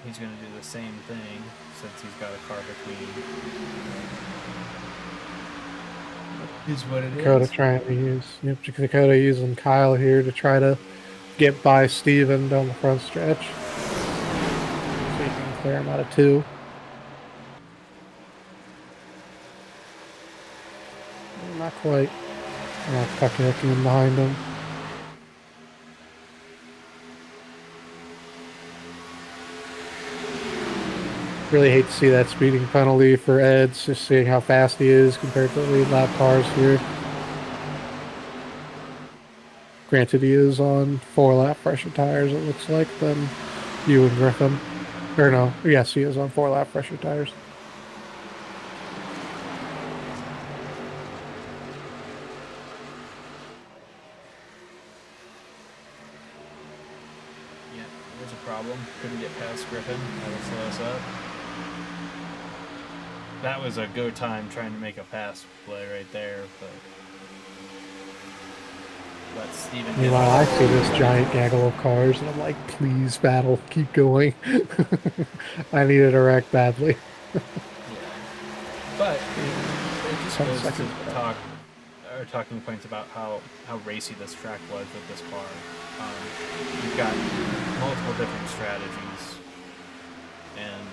he's going to do the same thing since he's got a car between. Is what it Dakota is. trying to use Dakota using Kyle here to try to get by Steven down the front stretch. So you can clear him out of 2. Not quite. Not tucking in behind him. Really hate to see that speeding penalty for Ed's, just seeing how fast he is compared to the lead lap cars here. Granted, he is on 4-lap fresher tires, it looks like, than you and Griffin. Or no, yes, he is on 4-lap fresher tires. Yeah, there's a problem. Couldn't get past Griffin. That'll slow us up. That was a go time trying to make a pass play right there, but let Steven get Meanwhile, I see this giant gaggle of cars, and I'm like, please, battle, keep going. I need a wreck badly. Yeah. But it just goes to talking points about how racy this track was with this car. We've got multiple different strategies, and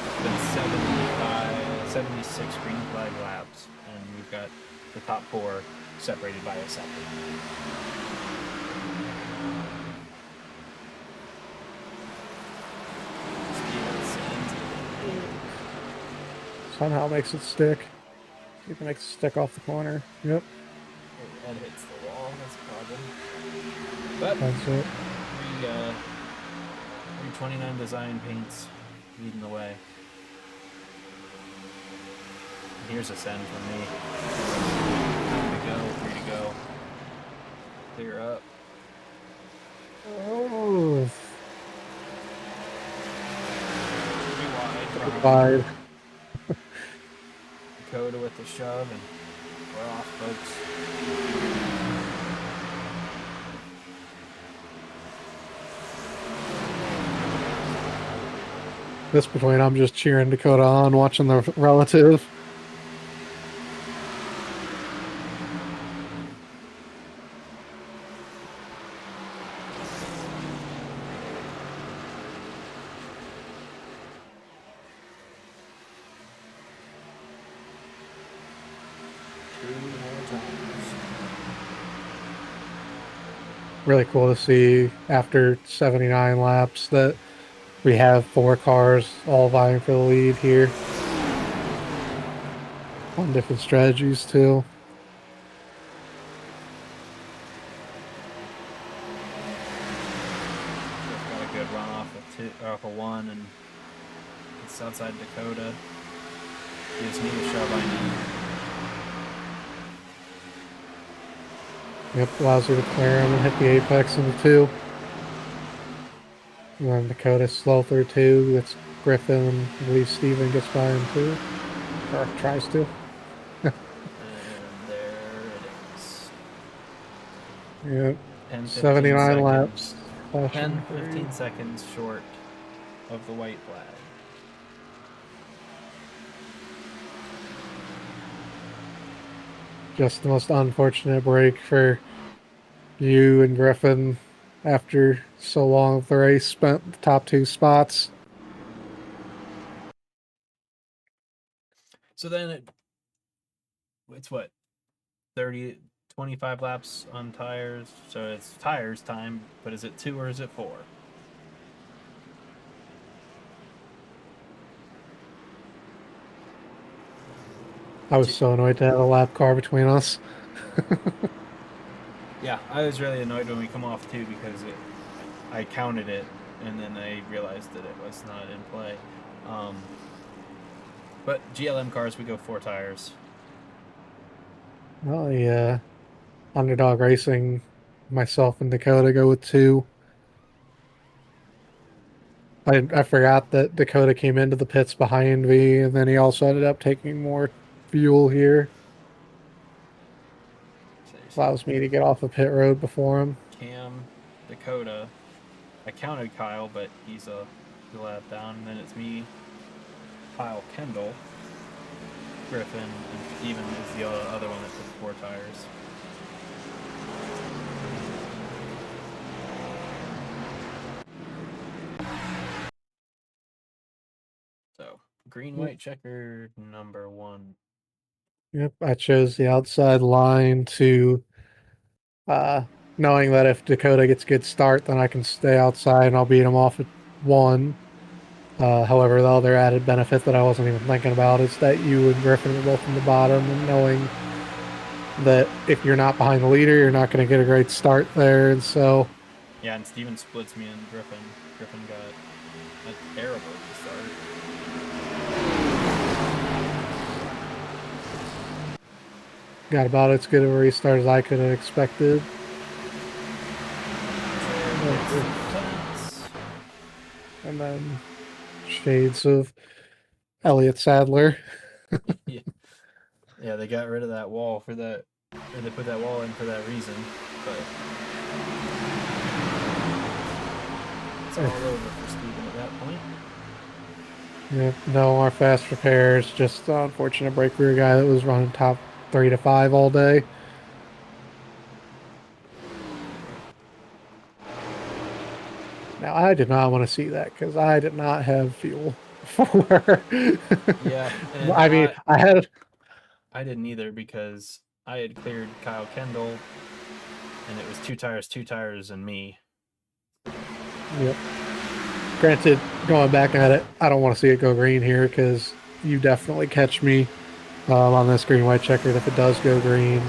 it's been 76 green flag laps, and we've got the top 4 separated by a second. Somehow makes it stick. See if it makes it stick off the corner. Yep. Ed hits the wall. That's a problem. But that's it. 329 design paints leading the way. And here's a send from me. 3 to go. Clear up. Oh. Pretty wide. Dakota with the shove, and we're off, folks. This point, I'm just cheering Dakota on, watching the relative. Really cool to see after 79 laps that we have 4 cars all vying for the lead here. on different strategies too. Just got a good run off of one, and it's outside Dakota. Gives me the shove I need. Yep, allows her to clear him and hit the apex into two. And then Dakota slow through two. That's Griffin, and I believe Steven gets by him too. Or tries to. And there it is. Yep. 10, 15 79 seconds. laps. Flashing 10, 15 seconds short of the white flag. Just the most unfortunate break for you and Griffin after so long of the race. Spent the top two spots. So then it's what? 30, 25 laps on tires. So it's tires time, but is it 2 or is it 4? I was so annoyed to have a lap car between us. Yeah, I was really annoyed when we come off too because I counted it and then I realized that it was not in play. But GLM cars, we go 4 tires. Well, yeah. Underdog Racing, myself and Dakota go with two. I forgot that Dakota came into the pits behind me, and then he also ended up taking more fuel here. So you see Allows me to get off the pit road before him. Cam, Dakota. I counted Kyle, but he's a lap down. And then it's me, Kyle, Kendall, Griffin, and Steven is the other one that took 4 tires. So green, white, checker, number 1. Yep, I chose the outside line to knowing that if Dakota gets a good start, then I can stay outside and I'll beat him off at one. However, the other added benefit that I wasn't even thinking about is that you and Griffin are both in the bottom, and knowing that if you're not behind the leader, you're not going to get a great start there. And so, Yeah, and Steven splits me and Griffin. Griffin got a terrible start. got about as good of a restart as I could have expected. And then shades of Elliott Sadler. Yeah. Yeah, they got rid of that wall for that, or they put that wall in for that reason. But it's all over for Steven at that point. Yep, no more fast repairs, just the unfortunate brake rear guy that was running top 3 to 5 all day. Now, I did not want to see that because I did not have fuel for. Yeah, and I mean, I didn't either because I had cleared Kyle Kendall, and it was 2 tires, and me. Yep. Granted, going back at it, I don't want to see it go green here because you definitely catch me on this green white checkered if it does go green.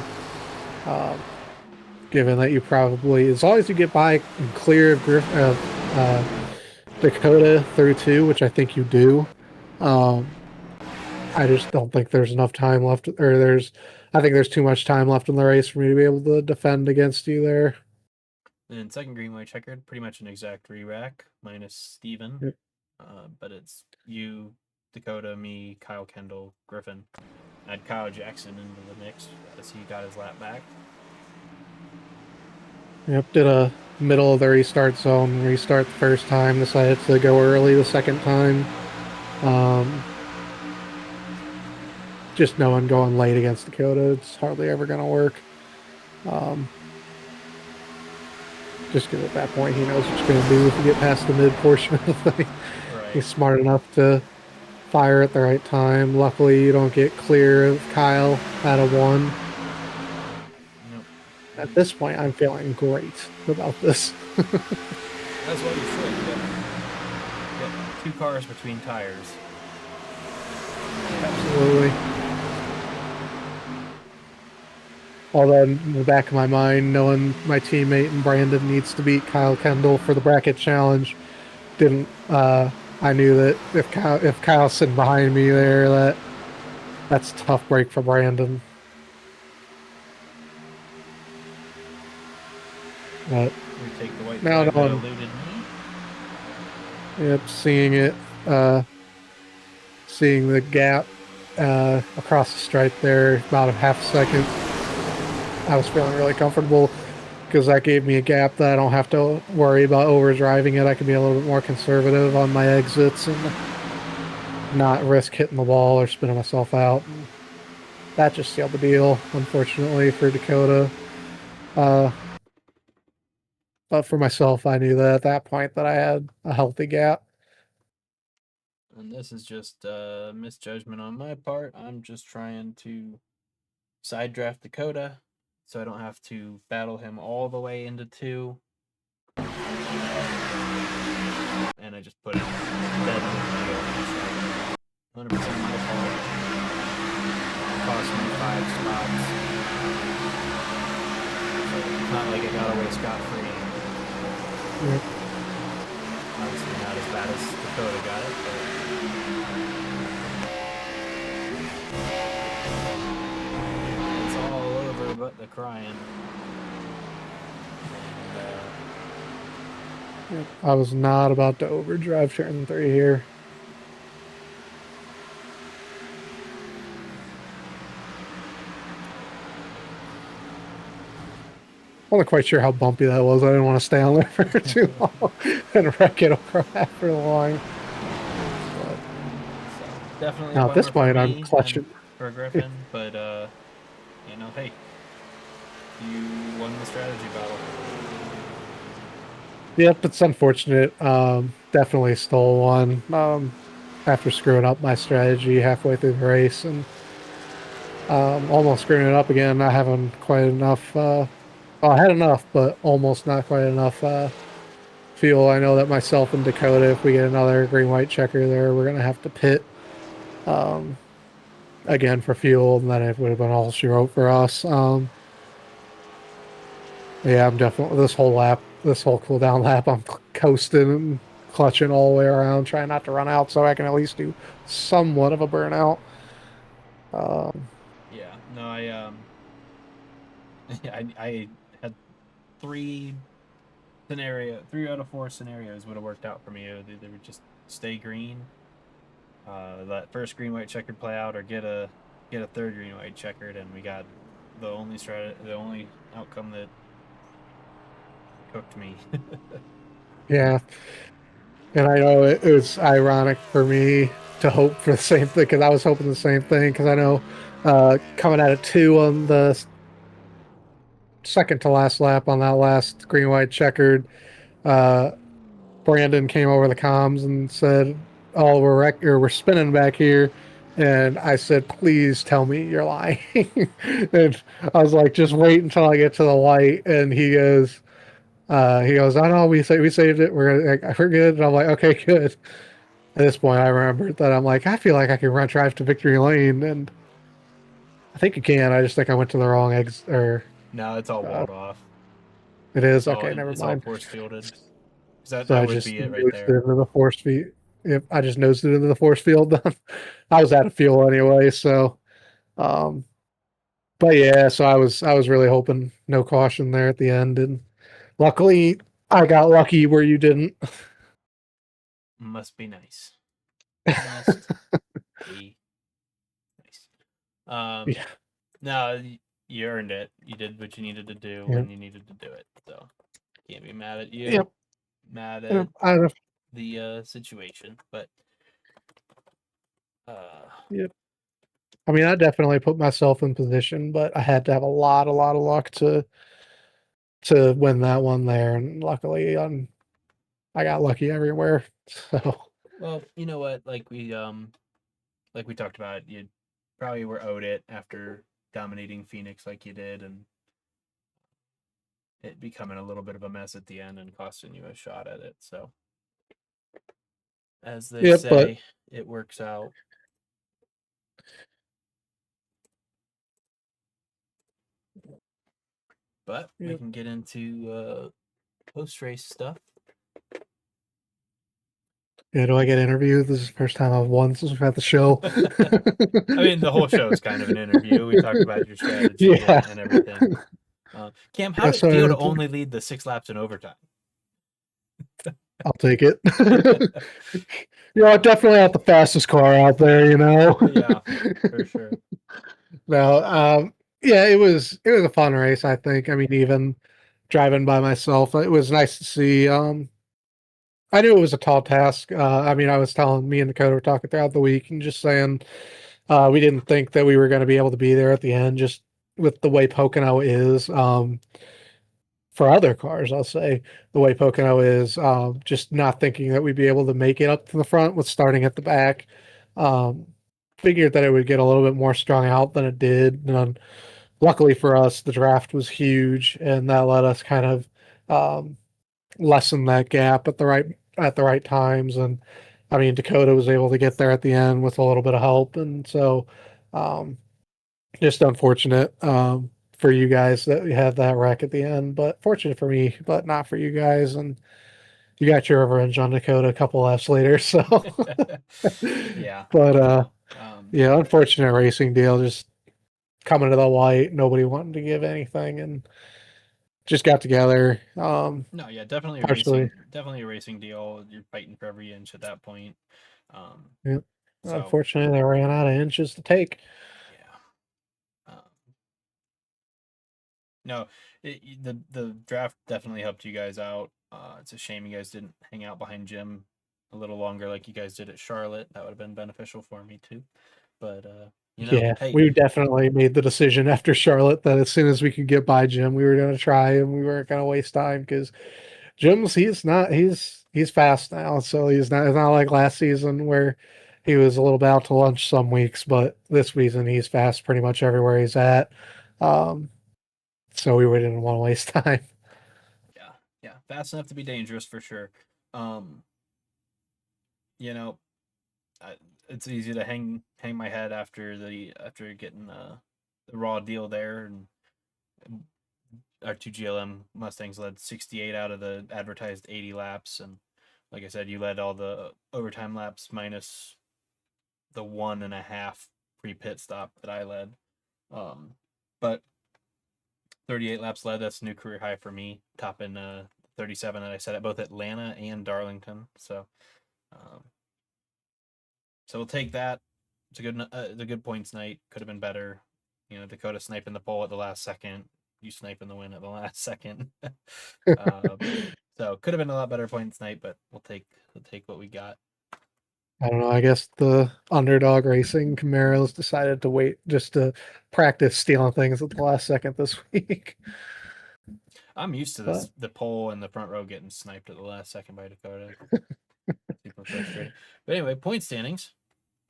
Given that you probably, as long as you get by and clear of Dakota through two, which I think you do, I just don't think there's enough time left, I think there's too much time left in the race for me to be able to defend against you there. And second green white checkered, pretty much an exact re-rack minus Steven. Yep. But it's you, Dakota, me, Kyle Kendall, Griffin. Add Kyle Jackson into the mix as he got his lap back. Yep, did a middle of the restart zone restart the first time, decided to go early the second time. Just knowing going late against Dakota, it's hardly ever going to work. Just because at that point he knows what you're going to do if you get past the mid portion of the thing. Right. He's smart enough to fire at the right time. Luckily, you don't get clear of Kyle out of one. Nope. At this point, I'm feeling great about this. That's what you should. Get 2 cars between tires. Absolutely. Although in the back of my mind, knowing my teammate and Brandon needs to beat Kyle Kendall for the bracket challenge, didn't I knew that if Kyle's sitting behind me there, that's a tough break for Brandon. But We take the white now flag that on, eluded me. yep, seeing the gap across the stripe there, about a half second, I was feeling really comfortable because that gave me a gap that I don't have to worry about overdriving it. I can be a little bit more conservative on my exits and not risk hitting the wall or spinning myself out. And that just sealed the deal, unfortunately, for Dakota. Uh, but for myself, I knew that at that point that I had a healthy gap. And this is just misjudgment on my part. I'm just trying to side draft Dakota so I don't have to battle him all the way into 2. And I just put him dead in the middle. 100% my fault. Cost me 5 spots. So it's not like I got away scot-free. Yep. Obviously not as bad as Dakota got it, but it's all over but the crying. And, Yep. I was not about to overdrive turn 3 here. I wasn't quite sure how bumpy that was. I didn't want to stay on there for too long and wreck it over after the line. so definitely a Now at this bummer for point, I'm me and clutching. for Griffin, but hey, you won the strategy battle. Yep, it's unfortunate. Definitely stole one after screwing up my strategy halfway through the race and almost screwing it up again. Not having quite enough. Well, I had enough, but almost not quite enough fuel. I know that myself and Dakota, if we get another green-white checker there, we're gonna have to pit again for fuel, and then it would have been all she wrote for us. Yeah, I'm definitely this whole lap, this whole cooldown lap, I'm coasting and clutching all the way around, trying not to run out, so I can at least do somewhat of a burnout. Yeah, no, I had 3 out of 4 scenarios would have worked out for me. They would just stay green, that first green white checkered play out, or get a third green white checkered, and we got the only outcome that cooked me. Yeah, and I know it was ironic for me to hope for the same thing because I was hoping the same thing because I know coming out of 2 on the second to last lap on that last green white checkered, uh, Brandon came over the comms and said, "Oh, we're spinning back here," and I said, "Please tell me you're lying." And I was like, "Just wait until I get to the light." And he goes, "Oh no, we saved it. We're good." And I'm like, "Okay, good." At this point, I remembered that I'm like, I feel like I can run drive to victory lane, and I think you can. I just think I went to the wrong eggs, or No, it's all uh, walled off. it is okay. Never It's all mind. force fielded. Because So that I would just be it right nosed it there. into the force field. Yep, I just nosed it into the force field. I was out of fuel anyway, so um, but yeah, so I was really hoping no caution there at the end, and luckily I got lucky where you didn't. Must be nice. Must be nice. Um, Yeah, no, you earned it. You did what you needed to do yeah, when you needed to do it. So can't be mad at you. yep. Mad Yep. at the situation, but uh, Yep. I mean, I definitely put myself in position, but I had to have a lot of luck to win that one there, and luckily, I got lucky everywhere. So, well, you know what? Like we talked about, you probably were owed it after dominating Phoenix like you did, and it becoming a little bit of a mess at the end and costing you a shot at it. So, as they yep. But say, it works out. But we Yep. can get into post race stuff. Yeah, do I get interviewed? This is the first time I've won since we've had the show. I mean, the whole show is kind of an interview. We talked about your strategy Yeah. and everything. Cam, how Yeah, did it feel to so only lead the 6 laps in overtime? I'll take it. Definitely not the fastest car out there, Yeah, for sure. No, yeah, it was a fun race, I think. I mean, even driving by myself, it was nice to see. I knew it was a tall task. I mean, I was telling me and Dakota were talking throughout the week and just saying we didn't think that we were going to be able to be there at the end, just with the way Pocono is. For other cars, I'll say the way Pocono is, just not thinking that we'd be able to make it up to the front with starting at the back. Um, Figured that it would get a little bit more strung out than it did. And luckily for us, the draft was huge, and that let us kind of um, lessen that gap at the right times. And I mean, Dakota was able to get there at the end with a little bit of help, and so um, just unfortunate for you guys that we had that wreck at the end, but fortunate for me, but not for you guys. And you got your revenge on Dakota a couple laps later. So, Yeah, but yeah. yeah, unfortunate racing deal. Just coming to the light, nobody wanting to give anything, and just got together. No, yeah, definitely a Partially, racing deal. You're fighting for every inch at that point. Um, yeah. so Unfortunately, they ran out of inches to take. yeah. Um, no, the draft definitely helped you guys out. It's a shame you guys didn't hang out behind Jim a little longer like you guys did at Charlotte. That would have been beneficial for me too. But Yeah, hey, we definitely made the decision after Charlotte that as soon as we could get by Jim, we were going to try, and we weren't going to waste time because he's fast now, so it's not like last season where he was a little bit out to lunch some weeks, but this season he's fast pretty much everywhere he's at. Um, so we didn't want to waste time. yeah, yeah, fast enough to be dangerous for sure. Um, you know, I, it's easy to hang my head after getting the raw deal there, and our two GLM Mustangs led 68 out of the advertised 80 laps, and like I said, you led all the overtime laps minus the 1.5 pre-pit stop that I led. But 38 laps led, that's a new career high for me, topping 37 that I set at both Atlanta and Darlington. Um, so we'll take that. It's a good points night. Could have been better. Dakota sniping the pole at the last second. You sniping the win at the last second. um, so could have been a lot better points night, but we'll take what we got. I don't know. I guess the underdog racing Camaros decided to wait just to practice stealing things at the last second this week. I'm used to But this, the pole and the front row getting sniped at the last second by Dakota. Super frustrating. But anyway, point standings.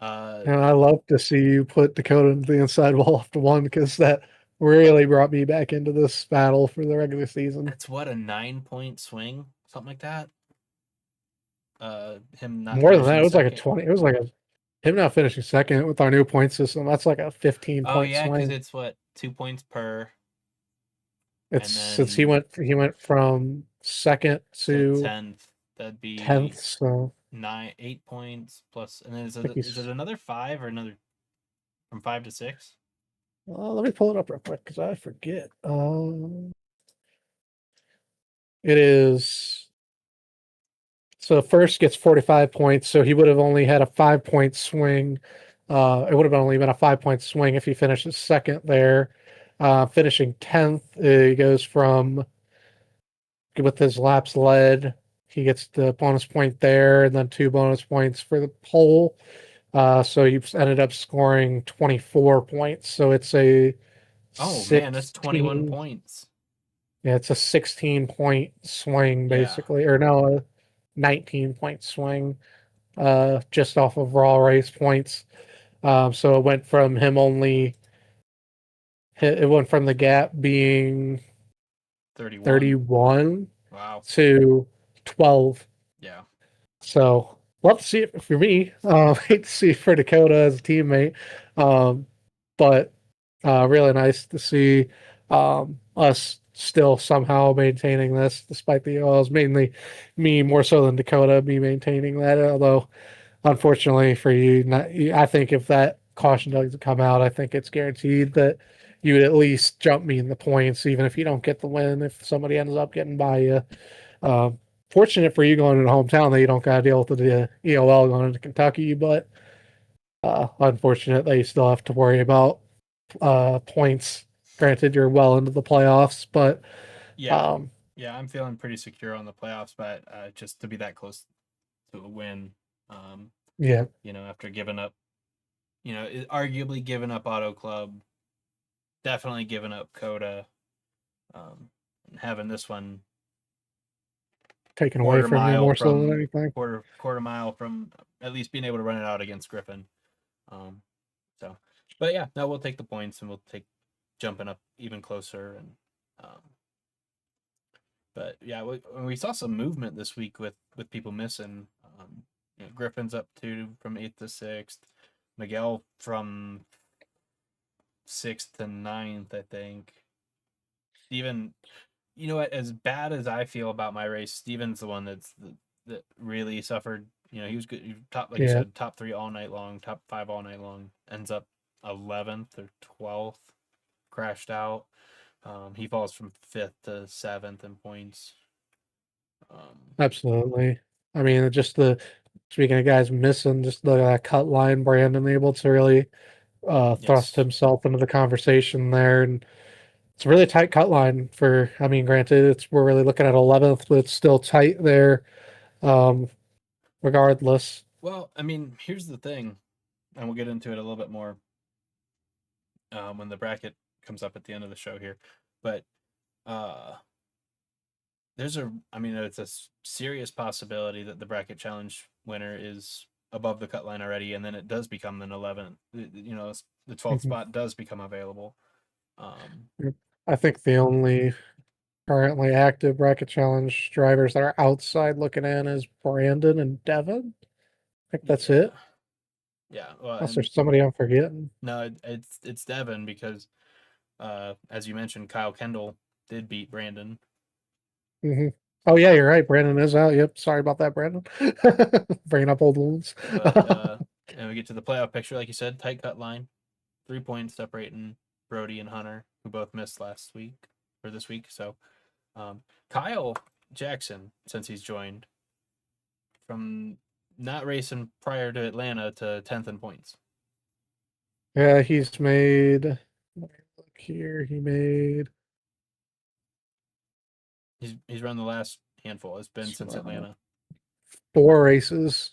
Uh, I love to see you put Dakota into the inside wall after one because that really brought me back into this battle for the regular season. that's what, a 9-point swing, something like that. Him not More than that, finishing it was like a second. 20. It was like him not finishing second with our new point system. That's like a 15 Oh point yeah, because swing. it's what, 2 points per, It's and since he then went from second to to 10th. That'd 10th. be So 8 points plus, and then I think is it another 5 or another from 5 to 6? let me pull it up real quick because I forget. It is so first gets 45 points. So he would have only had a 5 point swing. It would have only been a 5 point swing if he finishes second there. Finishing 10th, he goes from with his laps led. He gets the bonus point there, and then 2 bonus points for the pole. So he ended up scoring 24 points. So it's a Oh man, that's 21 16. points. Yeah, it's a 16 point swing Yeah, basically, or no, a 19 point swing, just off of raw race points. So it went from the gap being 31. 31 Wow. to 12. Yeah. So love to see it for me. Hate to see it for Dakota as a teammate. Um, but really nice to see us still somehow maintaining this despite the oils. Mainly me more so than Dakota, me maintaining that. Although, unfortunately for you, I think if that caution doesn't come out, I think it's guaranteed that you would at least jump me in the points, even if you don't get the win. If somebody ends up getting by you, fortunate for you going into hometown that you don't got to deal with the EOL going into Kentucky, but unfortunate that you still have to worry about points. Granted, you're well into the playoffs, but Yeah, um, yeah, I'm feeling pretty secure on the playoffs, but just to be that close to a win, um, yeah, after giving up, arguably giving up Auto Club, definitely giving up Coda, and having this one taken away quarter from you mile more so than from anything. quarter mile from at least being able to run it out against Griffin. Um, so, but yeah, no, we'll take the points and we'll take jumping up even closer. And but yeah, we saw some movement this week with people missing. Griffin's up from 8th to 6th. Miguel from 6th to 9th, I think. Steven, you know what? As bad as I feel about my race, Steven's the one that really suffered. He was good. Top, like you Yeah, said, top 3 all night long, top 5 all night long. Ends up 11th or 12th, crashed out. He falls from 5th to 7th in points. absolutely. I mean, just the speaking of guys missing, just look at that cut line, Brandon able to really thrust Yes. himself into the conversation there, and it's a really tight cut line for. I mean, granted, we're really looking at 11th, but it's still tight there. Um, regardless. Well, I mean, here's the thing, and we'll get into it a little bit more when the bracket comes up at the end of the show here. But uh, I mean, it's a serious possibility that the bracket challenge winner is above the cut line already, and then it does become an 11th. The 12th Mhm. spot does become available. Um, Yep. I think the only currently active bracket challenge drivers that are outside looking in is Brandon and Devin. I think that's yeah, it. yeah. Well, Unless and there's somebody I'm forgetting. no, it's Devin because, as you mentioned, Kyle Kendall did beat Brandon. Hmm. Oh yeah, you're right. Brandon is out. Yep. Sorry about that, Brandon. Bringing up old wounds. But and we get to the playoff picture, like you said, tight cut line, 3 points separating Brody and Hunter, who both missed last week or this week. So Kyle Jackson, since he's joined, from not racing prior to Atlanta to 10th in points. Yeah, he's made. Let me look here. He made He's run the last handful. It's been since Atlanta. 4 races.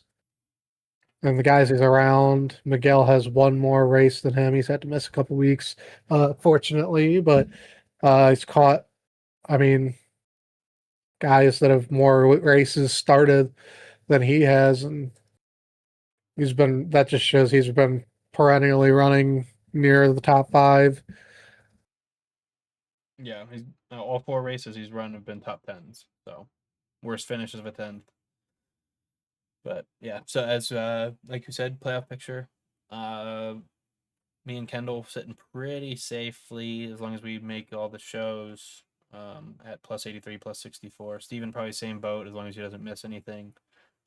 And the guys he's around, Miguel has one more race than him. He's had to miss a couple weeks, fortunately, but he's caught. I mean, guys that have more races started than he has, and he's been. That just shows he's been perennially running near the top five. Yeah, he's all 4 races he's run have been top tens. So worst finishes of a 10th. But yeah, so as like you said, playoff picture. Uh, Me and Kendall sitting pretty safely as long as we make all the shows at plus 83, plus 64. Steven probably same boat as long as he doesn't miss anything.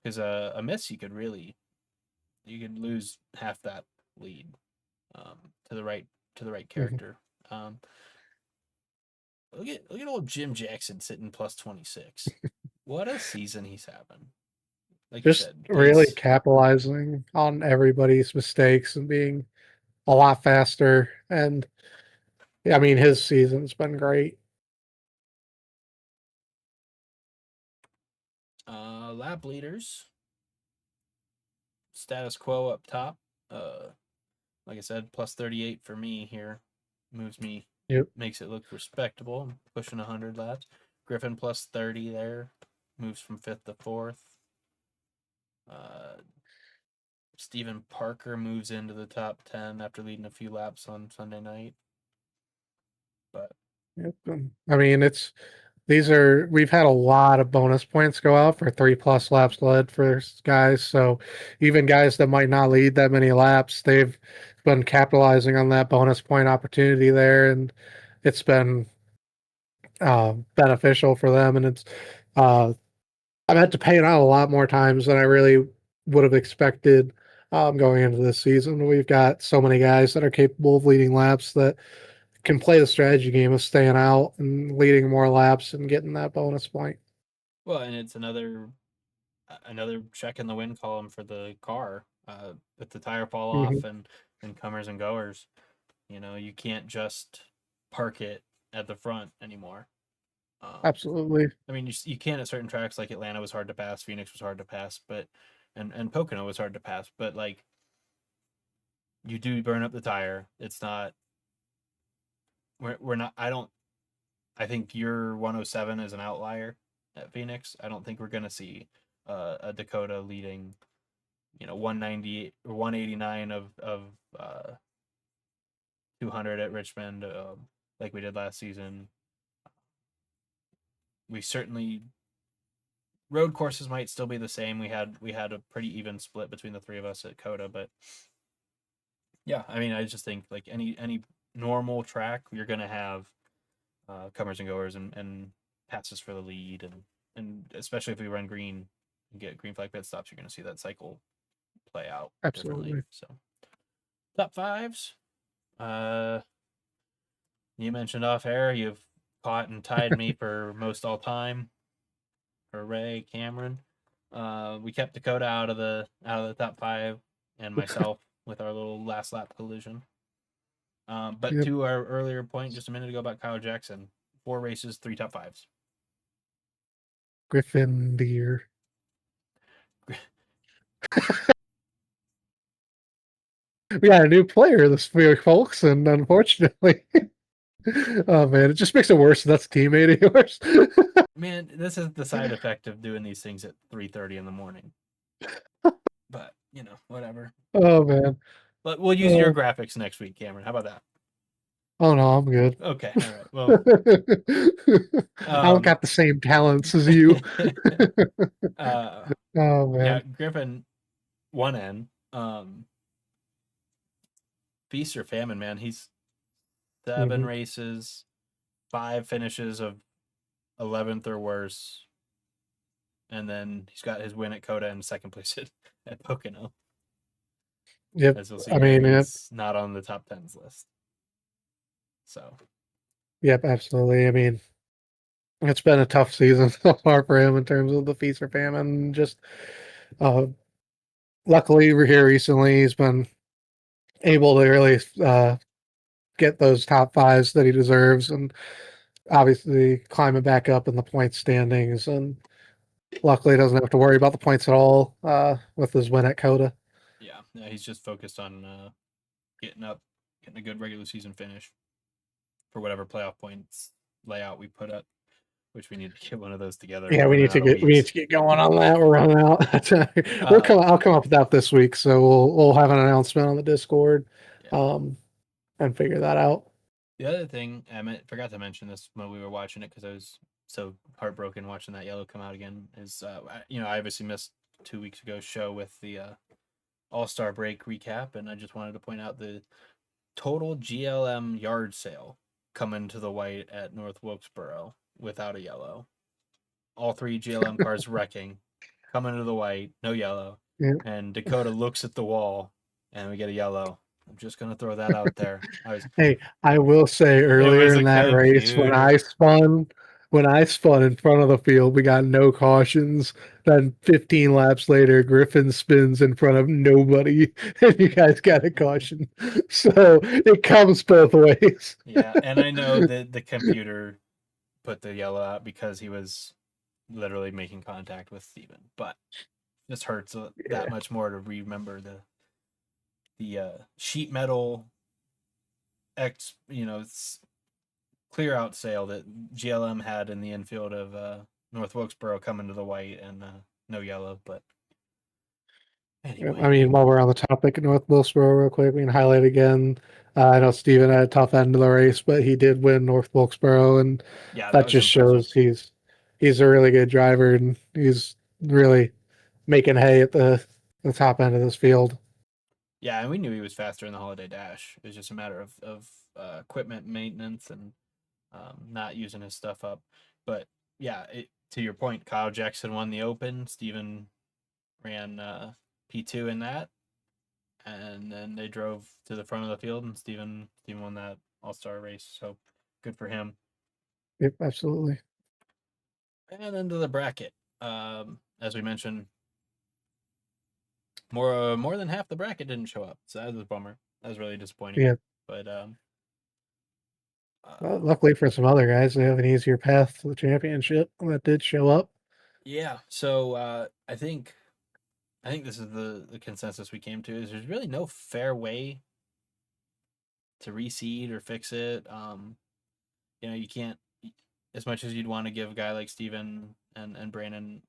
Because a miss you could lose half that lead um, to the right to the right Mhm. character. Um, look at old Jim Jackson sitting plus 26. What a season he's having. Like you Just said, really pace. capitalizing on everybody's mistakes and being a lot faster. And I mean, his season's been great. Lap leaders, status quo up top. Like I said, plus 38 for me here. Moves me, Yep. makes it look respectable. I'm pushing 100 laps. Griffin plus 30 there. Moves from 5th to 4th. Uh, Stephen Parker moves into the top 10 after leading a few laps on Sunday night. But Yep. I mean, we've had a lot of bonus points go out for 3+ laps led for guys. So even guys that might not lead that many laps, they've been capitalizing on that bonus point opportunity there. And it's been beneficial for them, and it's uh, I've had to pay it out a lot more times than I really would have expected going into this season. We've got so many guys that are capable of leading laps that can play the strategy game of staying out and leading more laps and getting that bonus point. Well, and it's another check in the win column for the car. With the tire fall Hmm. off and comers and goers, you can't just park it at the front anymore. Absolutely. I mean, you can at certain tracks, like Atlanta was hard to pass, Phoenix was hard to pass, but and Pocono was hard to pass, but like you do burn up the tire. It's not we're not. I don't. I think your 107 is an outlier at Phoenix. I don't think we're gonna see a Dakota leading 190 or 189 of uh, 200 at Richmond, like we did last season. We certainly road courses might still be the same. We had a pretty even split between the three of us at Coda, but yeah, I mean, I just think like any normal track, you're gonna have comers and goers and passes for the lead, and especially if we run green and get green flag pit stops, you're gonna see that cycle play out differently. Absolutely. So top fives. Uh, you mentioned off air you've caught and tied me for most all time. Hooray, Cameron. We kept Dakota out of the top five, and myself with our little last lap collision. But Yep. to our earlier point just a minute ago about Kyle Jackson, 4 races, 3 top 5s. Griffin Deer. We got a new player this week, folks, and unfortunately, oh man, it just makes it worse. That's a teammate of yours. Man, this is the side effect of doing these things at 3:30 in the morning. But whatever. Oh man. But we'll use your Oh, graphics next week, Cameron. How about that? oh no, I'm good. Okay, all right. Well, I don't um, got the same talents as you. uh, Oh yeah, man. Griffin, one N. Feast or famine, man. He's 7 Hmm. races, 5 finishes of 11th or worse, and then he's got his win at Coda and second place at Pocono. Yep. As you'll see I here, mean, yep. he's not on the top tens list. So Yep. Absolutely. I mean, it's been a tough season so far for him in terms of the feast or famine. Just uh, luckily, we're here recently. He's been able to really get those top fives that he deserves, and obviously climbing back up in the point standings. And luckily, he doesn't have to worry about the points at all with his win at Coda. yeah, he's just focused on getting up, getting a good regular season finish for whatever playoff points layout we put up, which we need to get one of those together. Yeah, We're we running need to out of get we need weeks. to get going on that. We're running out. We'll Uh, come. I'll come up with that this week, so we'll have an announcement on the Discord, yeah. um, and figure that out. The other thing forgot to mention this when we were watching it because I was so heartbroken watching that yellow come out again. Is I obviously missed 2 weeks ago show with the All-Star break recap, and I just wanted to point out the total GLM yard sale coming to the white at North Wilkesboro without a yellow. All 3 GLM cars wrecking, coming to the white, no yellow, Yeah. and Dakota looks at the wall, and we get a yellow. I'm just gonna throw that out there. Hey, I will say It earlier was in a that race computer. when I spun in front of the field, we got no cautions. Then 15 laps later, Griffin spins in front of nobody, and you guys got a caution. So it comes both ways. Yeah, and I know that the computer put the yellow out because he was literally making contact with Steven, but this hurts that Yeah. much more to remember the sheet metal X, clear out sale that GLM had in the infield of North Wilkesboro coming to the white and no yellow. But Yeah, anyway, I mean, while we're on the topic of North Wilkesboro, real quick, we can highlight again. I know Steven had a tough end of the race, but he did win North Wilkesboro, and yeah, that that was just impressive. shows he's a really good driver, and he's really making hay at the top end of this field. Yeah, and we knew he was faster in the Holiday Dash. It was just a matter of equipment maintenance and not using his stuff up. But yeah, to your point, Kyle Jackson won the Open. Steven ran P2 in that, and then they drove to the front of the field, and Steven won that All-Star race. So good for him. Yep, absolutely. And into the bracket, as we mentioned, more than half the bracket didn't show up, so that was a bummer. That was really disappointing. Yeah. But Well, luckily for some other guys, they have an easier path to the championship that did show up. yeah, so I think this is the consensus we came to is there's really no fair way to reseed or fix it. You can't, as much as you'd want to give a guy like Steven and Brandon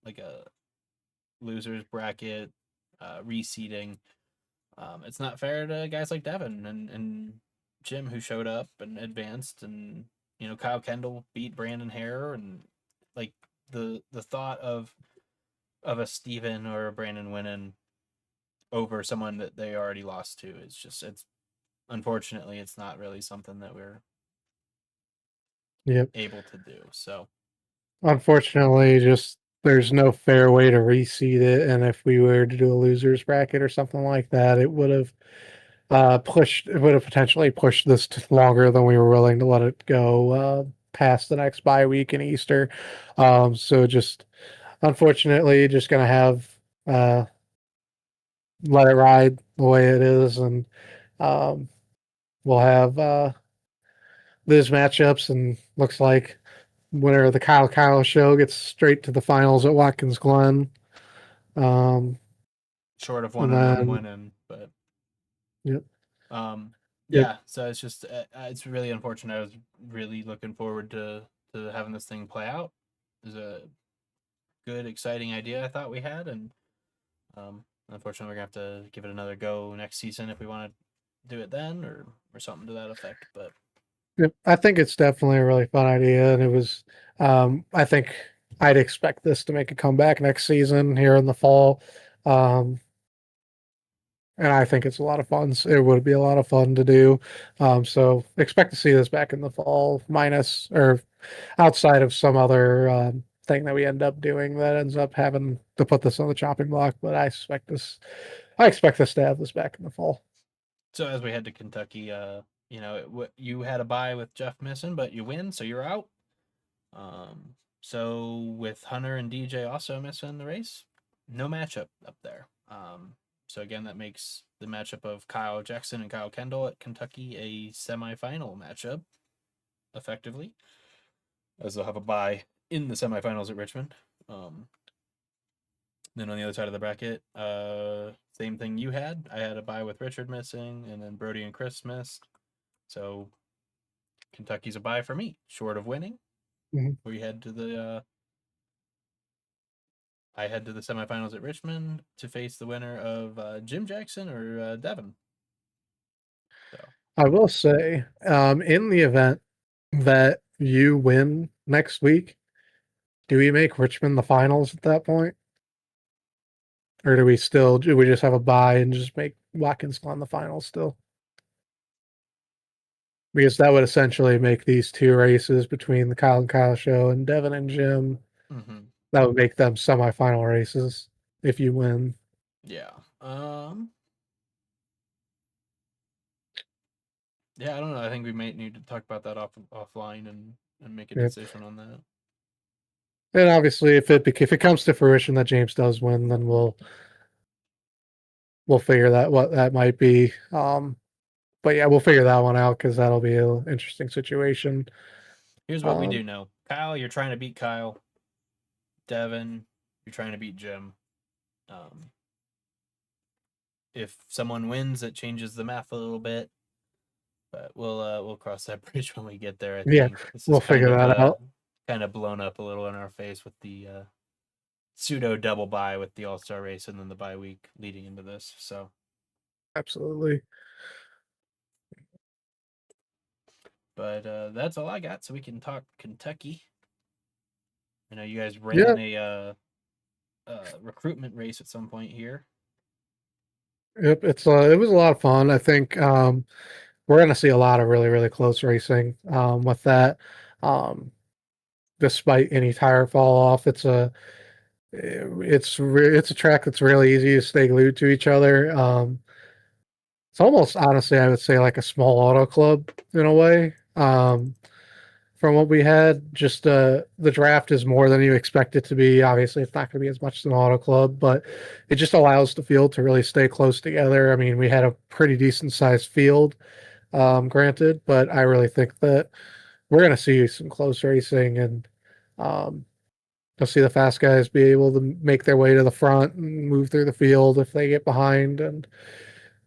like a losers bracket reseeding. It's not fair to guys like Devin and Jim who showed up and advanced, and Kyle Kendall beat Brandon Hare, and like the thought of a Steven or a Brandon winning over someone that they already lost to is just it's unfortunately it's not really something that we're Yep. able to do. So Unfortunately, just there's no fair way to reseed it, and if we were to do a losers bracket or something like that, it would have potentially pushed this longer than we were willing to let it go past the next bye week in Easter. So just unfortunately, just gonna have uh, let it ride the way it is, and um, we'll have these matchups, and looks like winner of the Kyle show gets straight to the finals at Watkins Glen. Um, short of one and on one then, winning, but yep, um, yep, yeah. So it's really unfortunate. I was really looking forward to having this thing play out. It was a good, exciting idea I thought we had, and unfortunately, we're gonna have to give it another go next season if we want to do it then, or something to that effect. But yep. I think it's definitely a really fun idea, and it was. I think I'd expect this to make a comeback next season here in the fall. Um, and I think it's a lot of fun. It would be a lot of fun to do. So expect to see this back in the fall, minus or outside of some other thing that we end up doing that ends up having to put this on the chopping block. But I expect this to have this back in the fall. so as we head to Kentucky, you had a bye with Jeff missing, but you win, so you're out. So with Hunter and DJ also missing the race, no matchup up there. So again, that makes the matchup of Kyle Jackson and Kyle Kendall at Kentucky a semifinal matchup, effectively, as they'll have a bye in the semifinals at Richmond. Then on the other side of the bracket, same thing you had. I had a bye with Richard missing, and then Brody and Chris missed. So Kentucky's a bye for me, short of winning. Mhm. We head to the I head to the semifinals at Richmond to face the winner of Jim Jackson or Devin. So I will say, in the event that you win next week, do we make Richmond the finals at that point? Or do we just have a bye and just make Watkins Glen the finals still? Because that would essentially make these two races between the Kyle and Kyle show and Devin and Jim. mm-hmm. That would make them semifinal races if you win. Yeah. Yeah, I don't know. I think we might need to talk about that offline and make a Yeah. decision on that. And obviously, if it comes to fruition that James does win, then we'll figure that what that might be. But yeah, we'll figure that one out because that'll be an interesting situation. Here's what we Um, do know. Kyle, you're trying to beat Kyle. Devin, you're trying to beat Jim. Um, if someone wins, it changes the math a little bit, but we'll cross that bridge when we get there. I yeah, think this is we'll figure that out. kind of blown up a little in our face with the pseudo double bye with the All Star race and then the bye week leading into this. So, Absolutely. but that's all I got. So we can talk Kentucky. I know you guys Yeah. ran a recruitment race at some point here. Yep. It was a lot of fun. I think we're going to see a lot of really, really close racing with that. Um, Despite any tire fall off, it's a track that's really easy to stay glued to each other. It's almost honestly, I would say like a small auto club in a way. From what we had, just the draft is more than you expect it to be. Obviously, it's not going to be as much as an auto club, but it just allows the field to really stay close together. I mean, we had a pretty decent sized field, granted, but I really think that we're going to see some close racing, and um, you'll see the fast guys be able to make their way to the front and move through the field if they get behind. And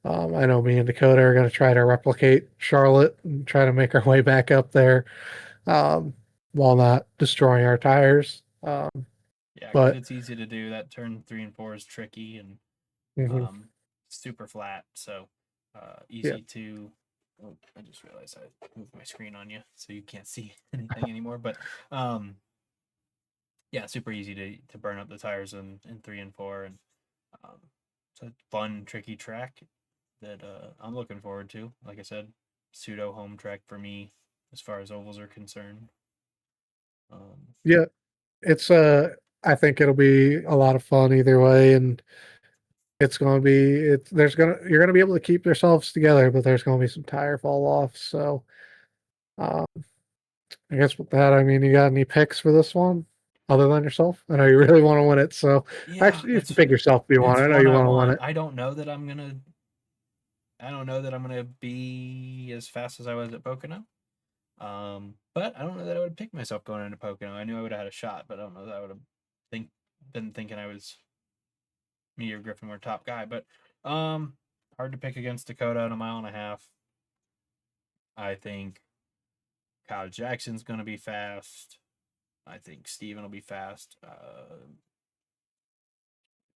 I know me and Dakota are going to try to replicate Charlotte and try to make our way back up there, um, while not destroying our tires. Yeah, because But it's easy to do. That turn 3 and 4 is tricky and mhm, um, super flat. So yeah, easy to. Oh, I just realized I moved my screen on you, so you can't see anything anymore. But um, yeah, super easy to burn up the tires in 3 and 4, and it's a fun, tricky track that I'm looking forward to. Like I said, pseudo home track for me as far as ovals are concerned. Um, yeah. It's I think it'll be a lot of fun either way, and it's going to be it's there's gonna you're gonna be able to keep yourselves together, but there's going to be some tire fall off. So um, I guess with that, I mean, you got any picks for this one other than yourself? I know you really want to win it, so yeah, actually you can pick yourself if you want. it's I know one you I want to win want. it. I don't know that I'm gonna be as fast as I was at Pocono. But I don't know that I would pick myself going into Pocono. I knew I would have had a shot, but I don't know that I would have think been thinking I was me or Griffin were top guy. But hard to pick against Dakota in a mile and a half. I think Kyle Jackson's gonna be fast. I think Steven will be fast.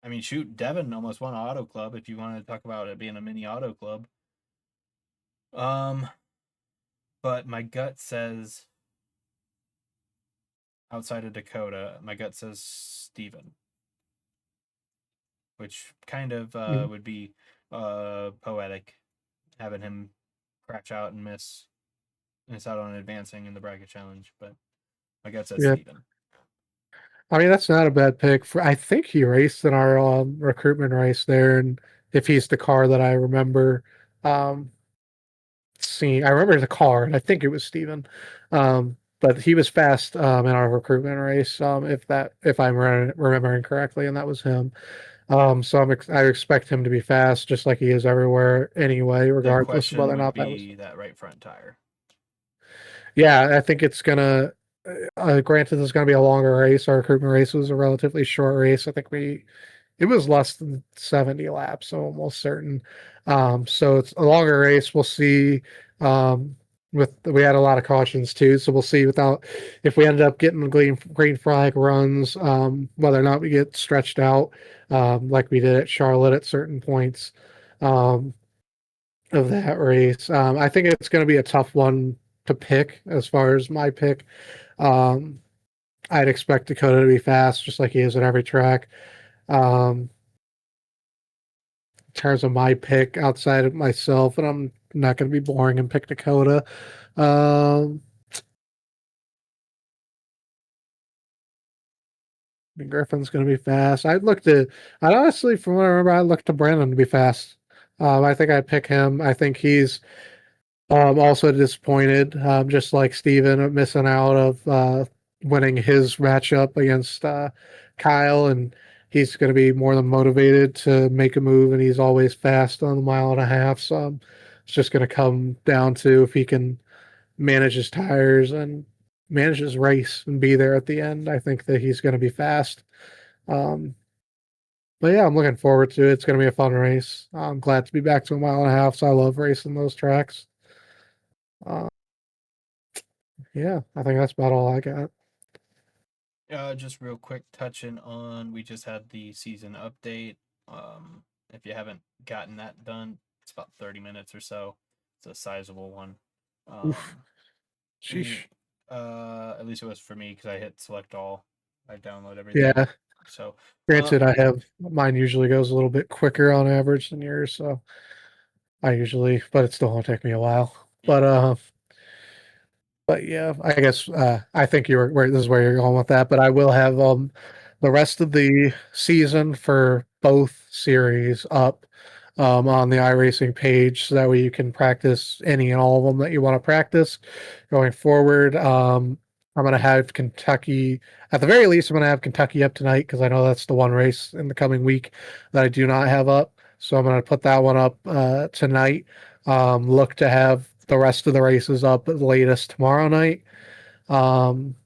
I mean, shoot, Devin almost won Auto Club. If you want to talk about it being a mini Auto Club, um, but my gut says outside of Dakota, my gut says Steven, which kind of Mhm. would be poetic, having him crash out and miss out on advancing in the bracket challenge. But my gut says Yeah, Steven. I mean that's not a bad pick. For I think he raced in our recruitment race there, and if he's the car that I remember, um, seeing. I remember the car, and I think it was Steven. But he was fast in our recruitment race, if I'm remembering correctly, and that was him. So I expect him to be fast, just like he is everywhere anyway, The regardless of question whether or would not that was. be that right front tire. Yeah, I think it's gonna. Granted, it's gonna be a longer race. Our recruitment race was a relatively short race. I think it was less than 70 laps, so almost certain. So it's a longer race. We'll see. Um, we had a lot of cautions too, so we'll see without if we ended up getting the green flag runs, whether or not we get stretched out, like we did at Charlotte at certain points um, of that race. I think it's going to be a tough one to pick as far as my pick. Um, I'd expect Dakota to be fast, just like he is at every track. Um, terms of my pick outside of myself, and I'm not going to be boring and pick Dakota. Um, Griffin's going to be fast. I honestly, from what I remember, I looked to Brandon to be fast. I think I'd pick him. I think he's also disappointed, just like Steven, missing out of winning his matchup against Kyle, and he's going to be more than motivated to make a move, and he's always fast on the mile and a half. So it's just going to come down to if he can manage his tires and manage his race and be there at the end. I think that he's going to be fast. Um, but yeah, I'm looking forward to it. It's going to be a fun race. I'm glad to be back to a mile and a half. So I love racing those tracks. Uh, Yeah, I think that's about all I got. Just real quick, touching on we just had the season update. If you haven't gotten that done, it's about 30 minutes or so. It's a sizable one. Oof. Um, we, Sheesh. at least it was for me because I hit select all. I download everything. Yeah. So, uh, Granted, I have mine usually goes a little bit quicker on average than yours, so I usually, but it still won't take me a while. Yeah. But yeah, I guess I think you were where this is where you're going with that. But I will have the rest of the season for both series up on the iRacing page, so that way you can practice any and all of them that you want to practice going forward. I'm gonna have Kentucky at the very least. I'm gonna have Kentucky up tonight because I know that's the one race in the coming week that I do not have up. So I'm gonna put that one up tonight. Look to have the rest of the races up at the latest tomorrow night. Um,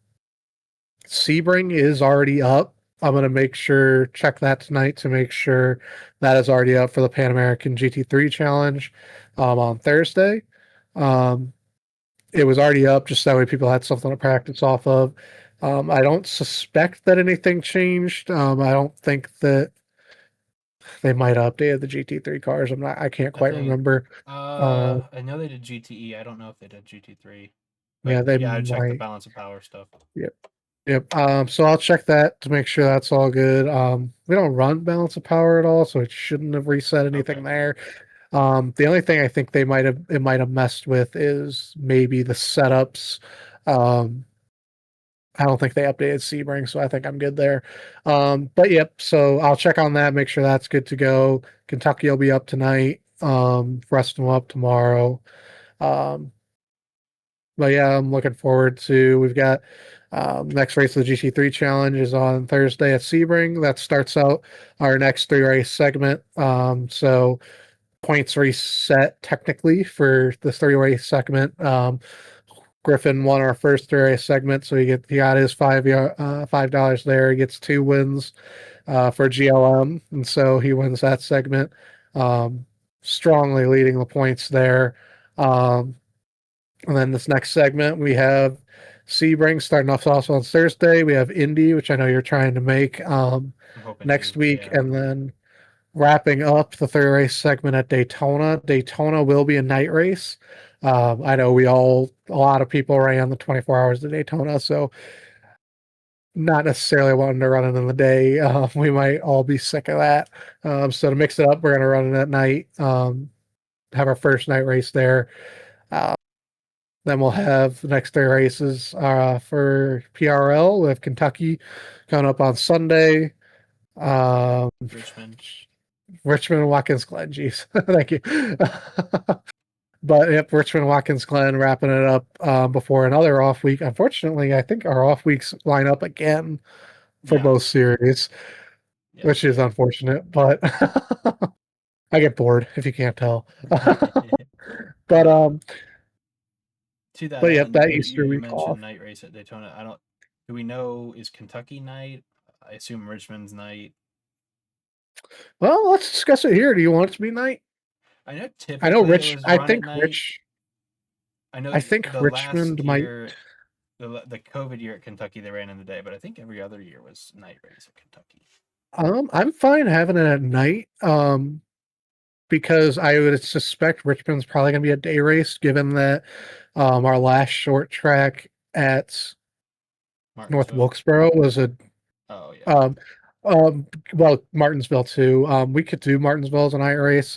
Sebring is already up. I'm going to make sure, check that tonight to make sure that is already up for the Pan American GT3 Challenge on Thursday. Um, it was already up just that way people had something to practice off of. I don't suspect that anything changed. I don't think that they might have updated the GT3 cars. I can't I quite think remember. I know they did GTE. I don't know if they did GT3. But Yeah, they yeah, I'd check the might. balance of power stuff. Yep. Yep. So I'll check that to make sure that's all good. We don't run balance of power at all, so it shouldn't have reset anything Okay. there. The only thing I think it might have messed with is maybe the setups. Um, I don't think they updated Sebring, so I think I'm good there. But yep, so I'll check on that, make sure that's good to go. Kentucky will be up tonight. Rest them up tomorrow. Um, but yeah, I'm looking forward to. We've got next race of the GT3 Challenge is on Thursday at Sebring. That starts out our next three race segment. So points reset technically for the three race segment. Griffin won our first three race segment, so he got his $5 there. He gets 2 wins for GLM, and so he wins that segment. Um, Strongly leading the points there. And then this next segment, we have Sebring starting off also on Thursday. We have Indy, which I know you're trying to make I'm hoping next to. week. Yeah. And then wrapping up the third race segment at Daytona. Daytona will be a night race. I know a lot of people ran the 24 hours of Daytona, so not necessarily wanting to run it in the day. We might all be sick of that. So to mix it up, we're going to run it at night. Have our first night race there. Uh, Then we'll have the next three races for PRL. We have Kentucky coming up on Sunday. Um, Richmond. Richmond and Watkins Glen. Jeez, thank you. But yep, Richmond and Watkins Glen wrapping it up before another off week. Unfortunately, I think our off weeks line up again for Yeah. both series, Yeah, they which is do. unfortunate. But I get bored if you can't tell. but uh, um, to that but yep, end, that you Easter you week off. mentioned night race at Daytona. I don't. Do we know, is Kentucky night? I assume Richmond's night. Well, let's discuss it here. Do you want it to be night? I know I know typically it Rich. was run at night. I know I think the last Richmond might. year, the COVID year at Kentucky, they ran in the day, but I think every other year was night race at Kentucky. I'm fine having it at night. Because I would suspect Richmond's probably going to be a day race, given that our last short track at North Martinsville. Wilkesboro was a Oh yeah. um, well, Martinsville too. We could do Martinsville as a night race.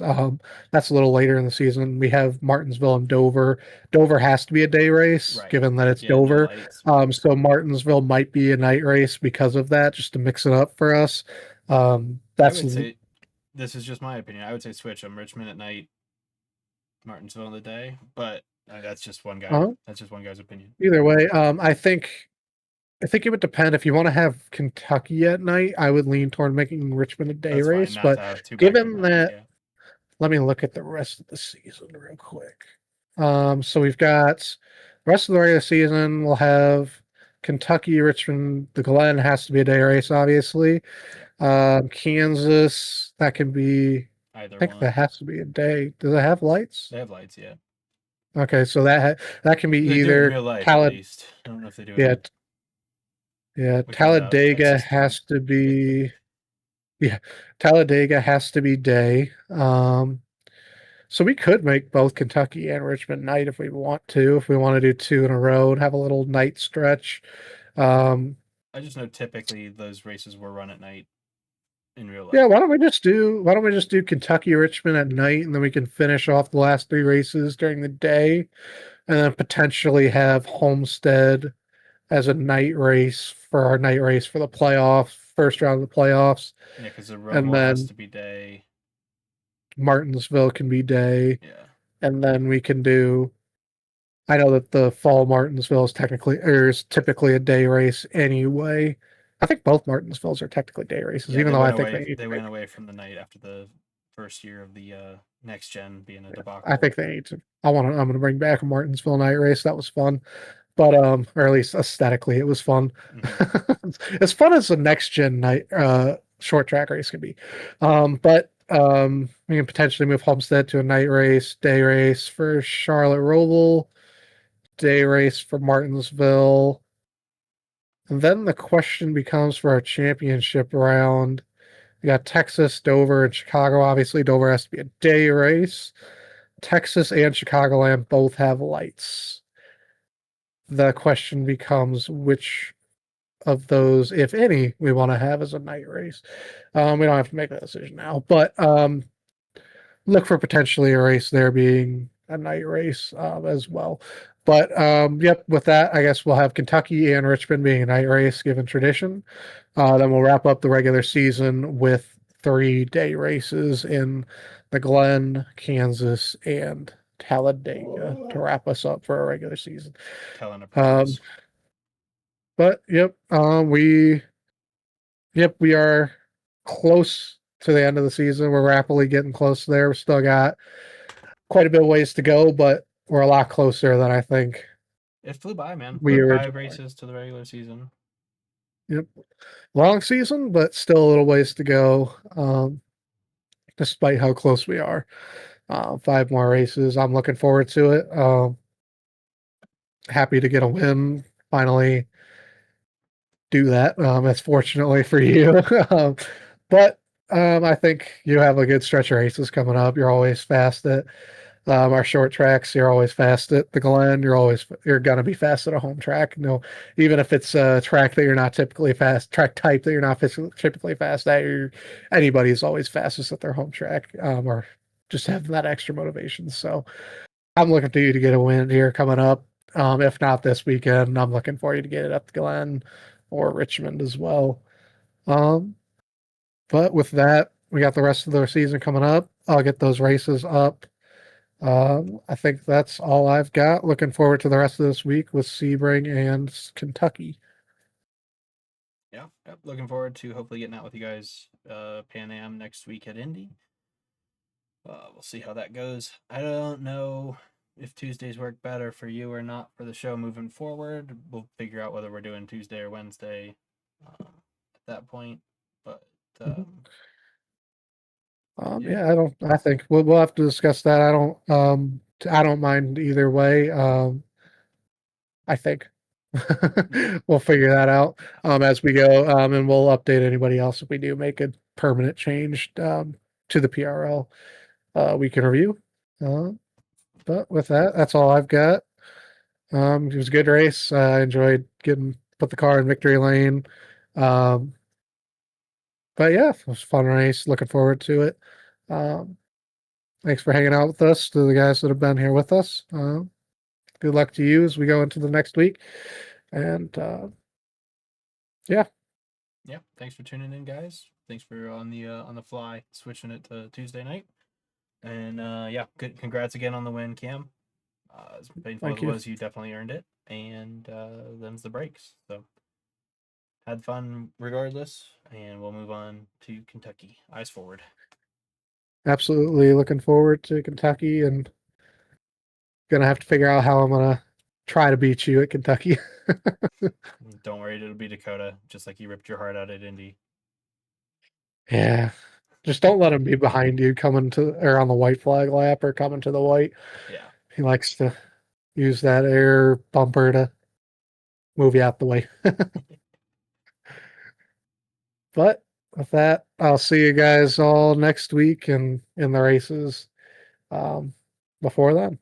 That's a little later in the season. We have Martinsville and Dover. Dover has to be a day race, Right. given that it's Yeah. No Dover. lights. So Martinsville might be a night race because of that, just to mix it up for us. I That's would say, this is just my opinion. I would say switch them. Richmond at night, Martinsville in the day. But that's just one guy. uh, That's just one guy's opinion. either way. I think it would depend. If you want to have Kentucky at night, I would lean toward making Richmond a day That's fine. race. Not But to have two back to given back. that, Yeah. let me look at the rest of the season real quick. So we've got the rest of the regular season. We'll have Kentucky, Richmond. The Glen has to be a day race, obviously. Yeah. Kansas, that can be. I Either think that one. has to be a day. Does it have lights? They have lights. Yeah. Okay, so that can be They do in either real life, at least. I don't know if they do Yeah, in. yeah. We found out Talladega Texas has didn't. to be. Yeah, Talladega has to be day. So we could make both Kentucky and Richmond night if we want to. If we want to do two in a row and have a little night stretch. Um, I just know typically those races were run at night. in real Yeah, life. why don't we just do Kentucky Richmond at night, and then we can finish off the last three races during the day, and then potentially have Homestead as a night race for our night race for the playoff, first round of the playoffs, Yeah, because the and Roval has then to be day. Martinsville can be day, Yeah. and then we can do. I know that the fall Martinsville is technically or is typically a day race anyway. I think both Martinsvilles are technically day races, Yeah, even they though I went think away. they need to They make. went away from the night after the first year of the next gen being a I debacle. think they need to. I'm gonna bring back a Martinsville night race. That was fun, but or at least aesthetically, it was fun. Hmm. As fun as the next gen night short track race can be, but we can potentially move Homestead to a night race, day race for Charlotte Roval, day race for Martinsville. And then the question becomes for our championship round. We got Texas, Dover, and Chicago. Obviously, Dover has to be a day race. Texas and Chicagoland both have lights. The question becomes which of those, if any, we want to have as a night race. We don't have to make that decision now, but look for potentially a race there being a night race as well. But yep, with that, I guess we'll have Kentucky and Richmond being a night race given tradition. Then we'll wrap up the regular season with 3 day races in the Glen, Kansas, and Talladega to wrap us up for our regular season. Telling of Um, pros. but we are close to the end of the season. We're rapidly getting close there. We still got quite a bit of ways to go, but we're a lot closer than I think It flew by, man. we We're 5 originally. races to the regular season. Yep, long season, but still a little ways to go. Despite how close we are, 5 more races. I'm looking forward to it. Happy to get a win. Finally, do that. As fortunately for you, but I think you have a good stretch of races coming up. You're always fast at our short tracks. You're always fast at the Glen. You're gonna be fast at a home track. You know, even if it's a track that you're not typically fast, track type that you're not typically fast at. Anybody's always fastest at their home track, or just having that extra motivation. So I'm looking to you to get a win here coming up. If not this weekend, I'm looking for you to get it up the Glen or Richmond as well. Um, but with that, we got the rest of the season coming up. I'll get those races up. I think that's all I've got. Looking forward to the rest of this week with Sebring and Kentucky. Yeah, yep. Looking forward to hopefully getting out with you guys Pan Am next week at Indy. We'll see how that goes. I don't know if Tuesdays work better for you or not for the show moving forward. We'll figure out whether we're doing Tuesday or Wednesday at that point. But Mhm. yeah, Yeah, I don't. I think we'll have to discuss that. I don't mind either way. I think yeah, we'll figure that out as we go, and we'll update anybody else if we do make a permanent change to the PRL. We can review. Uh, but with that, that's all I've got. It was a good race. I enjoyed getting put the car in victory lane. Um, but yeah, it was a fun race. Looking forward to it. Um, thanks for hanging out with us, to the guys that have been here with us. Good luck to you as we go into the next week. And yeah, yeah. Thanks for tuning in, guys. Thanks for on the fly switching it to Tuesday night. And yeah, good. Congrats again on the win, Cam. As painful as thank it you. was, you definitely earned it. And them's the breaks. So had fun regardless. And we'll move on to Kentucky. Eyes forward. Absolutely looking forward to Kentucky and gonna have to figure out how I'm gonna try to beat you at Kentucky. Don't worry, it'll be Dakota, just like you ripped your heart out at Indy. Yeah. Just don't let him be behind you coming to or on the white flag lap or coming to the white. Yeah. He likes to use that air bumper to move you out the way. But with that, I'll see you guys all next week and in the races before then.